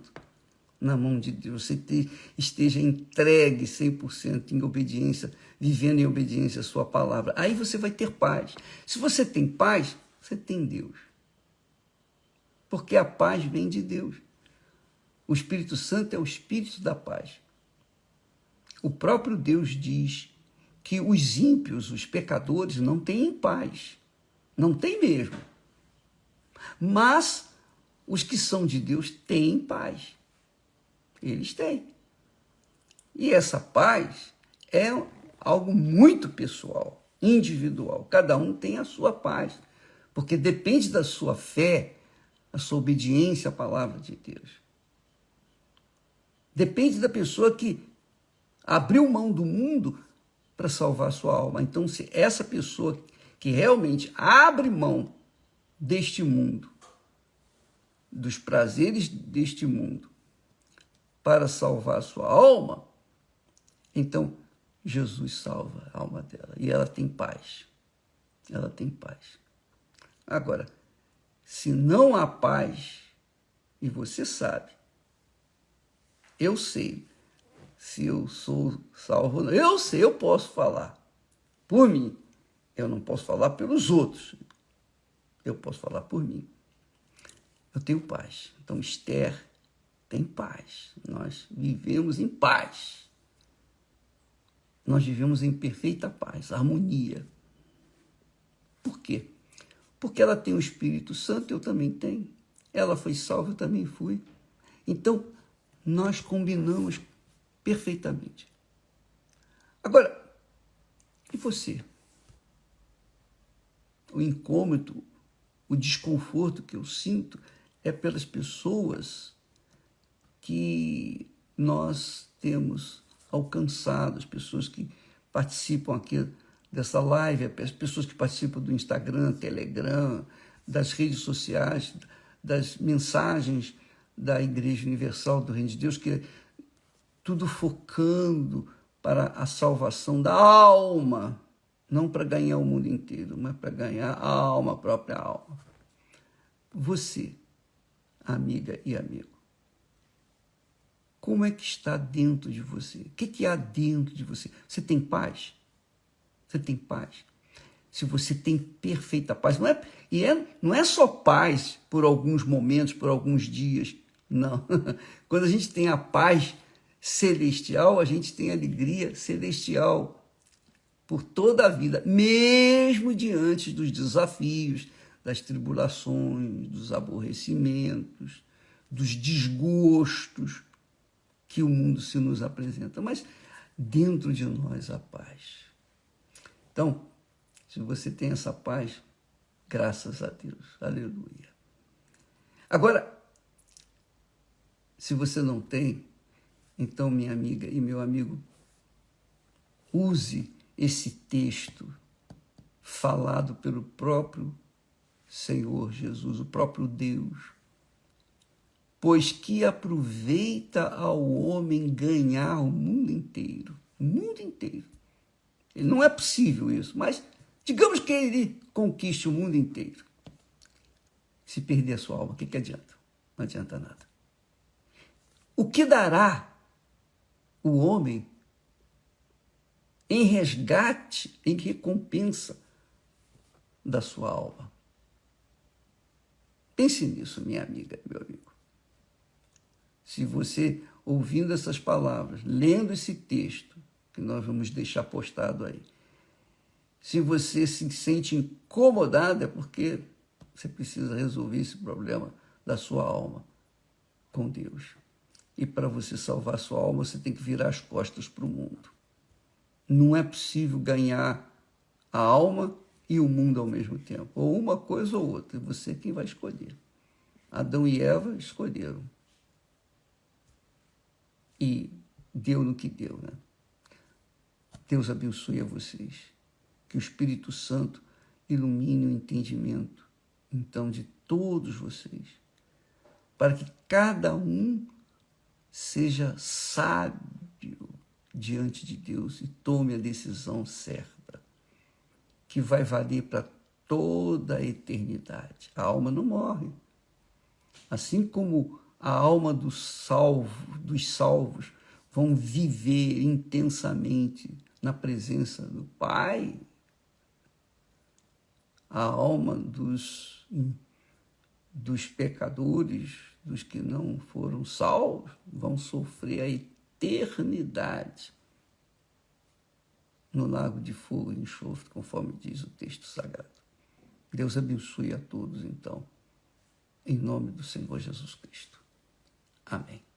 na mão de Deus, você esteja entregue 100% em obediência, vivendo em obediência à sua palavra. Aí você vai ter paz. Se você tem paz, você tem Deus. Porque a paz vem de Deus. O Espírito Santo é o Espírito da paz. O próprio Deus diz que os ímpios, os pecadores, não têm paz. Não tem mesmo. Mas os que são de Deus têm paz. Eles têm. E essa paz é algo muito pessoal, individual. Cada um tem a sua paz, porque depende da sua fé, a sua obediência à palavra de Deus. Depende da pessoa que abriu mão do mundo para salvar a sua alma. Então, se essa pessoa que realmente abre mão deste mundo, dos prazeres deste mundo, para salvar a sua alma, então Jesus salva a alma dela e ela tem paz. Ela tem paz. Agora, se não há paz, e você sabe, eu sei, se eu sou salvo ou não, eu sei, eu posso falar por mim, eu não posso falar pelos outros, eu posso falar por mim. Eu tenho paz. Então, Esther tem paz. Nós vivemos em paz. Nós vivemos em perfeita paz, harmonia. Por quê? Porque ela tem o Espírito Santo, eu também tenho. Ela foi salva, eu também fui. Então, nós combinamos perfeitamente. Agora, e você? O incômodo, o desconforto que eu sinto é pelas pessoas que nós temos alcançado, as pessoas que participam aqui dessa live, as pessoas que participam do Instagram, Telegram, das redes sociais, das mensagens da Igreja Universal do Reino de Deus, que é tudo focando para a salvação da alma, não para ganhar o mundo inteiro, mas para ganhar a alma, a própria alma. Você, amiga e amigo, como é que está dentro de você? O que há dentro de você? Você tem paz? Você tem paz? Se você tem perfeita paz, não é só paz por alguns momentos, por alguns dias, não. Quando a gente tem a paz celestial, a gente tem alegria celestial por toda a vida, mesmo diante dos desafios, das tribulações, dos aborrecimentos, dos desgostos que o mundo se nos apresenta, mas dentro de nós a paz. Então, se você tem essa paz, graças a Deus, aleluia. Agora, se você não tem, então, minha amiga e meu amigo, use esse texto falado pelo próprio Senhor Jesus, o próprio Deus. Pois que aproveita ao homem ganhar o mundo inteiro. O mundo inteiro. Não é possível isso, mas digamos que ele conquiste o mundo inteiro. Se perder a sua alma, o que adianta? Não adianta nada. O que dará o homem em resgate, em recompensa da sua alma? Pense nisso, minha amiga, meu amigo. Se você, ouvindo essas palavras, lendo esse texto, que nós vamos deixar postado aí, Se você se sente incomodado, é porque você precisa resolver esse problema da sua alma com Deus. E para você salvar a sua alma, você tem que virar as costas para o mundo. Não é possível ganhar a alma e o mundo ao mesmo tempo. Ou uma coisa ou outra. Você é quem vai escolher. Adão e Eva escolheram. E deu no que deu, né? Deus abençoe a vocês. Que o Espírito Santo ilumine o entendimento, então, de todos vocês. Para que cada um seja sábio diante de Deus e tome a decisão certa, que vai valer para toda a eternidade. A alma não morre. Assim como a alma dos salvos vão viver intensamente na presença do Pai, a alma dos pecadores, dos que não foram salvos, vão sofrer a eternidade no lago de fogo e enxofre, conforme diz o texto sagrado. Deus abençoe a todos, então, em nome do Senhor Jesus Cristo. Amém.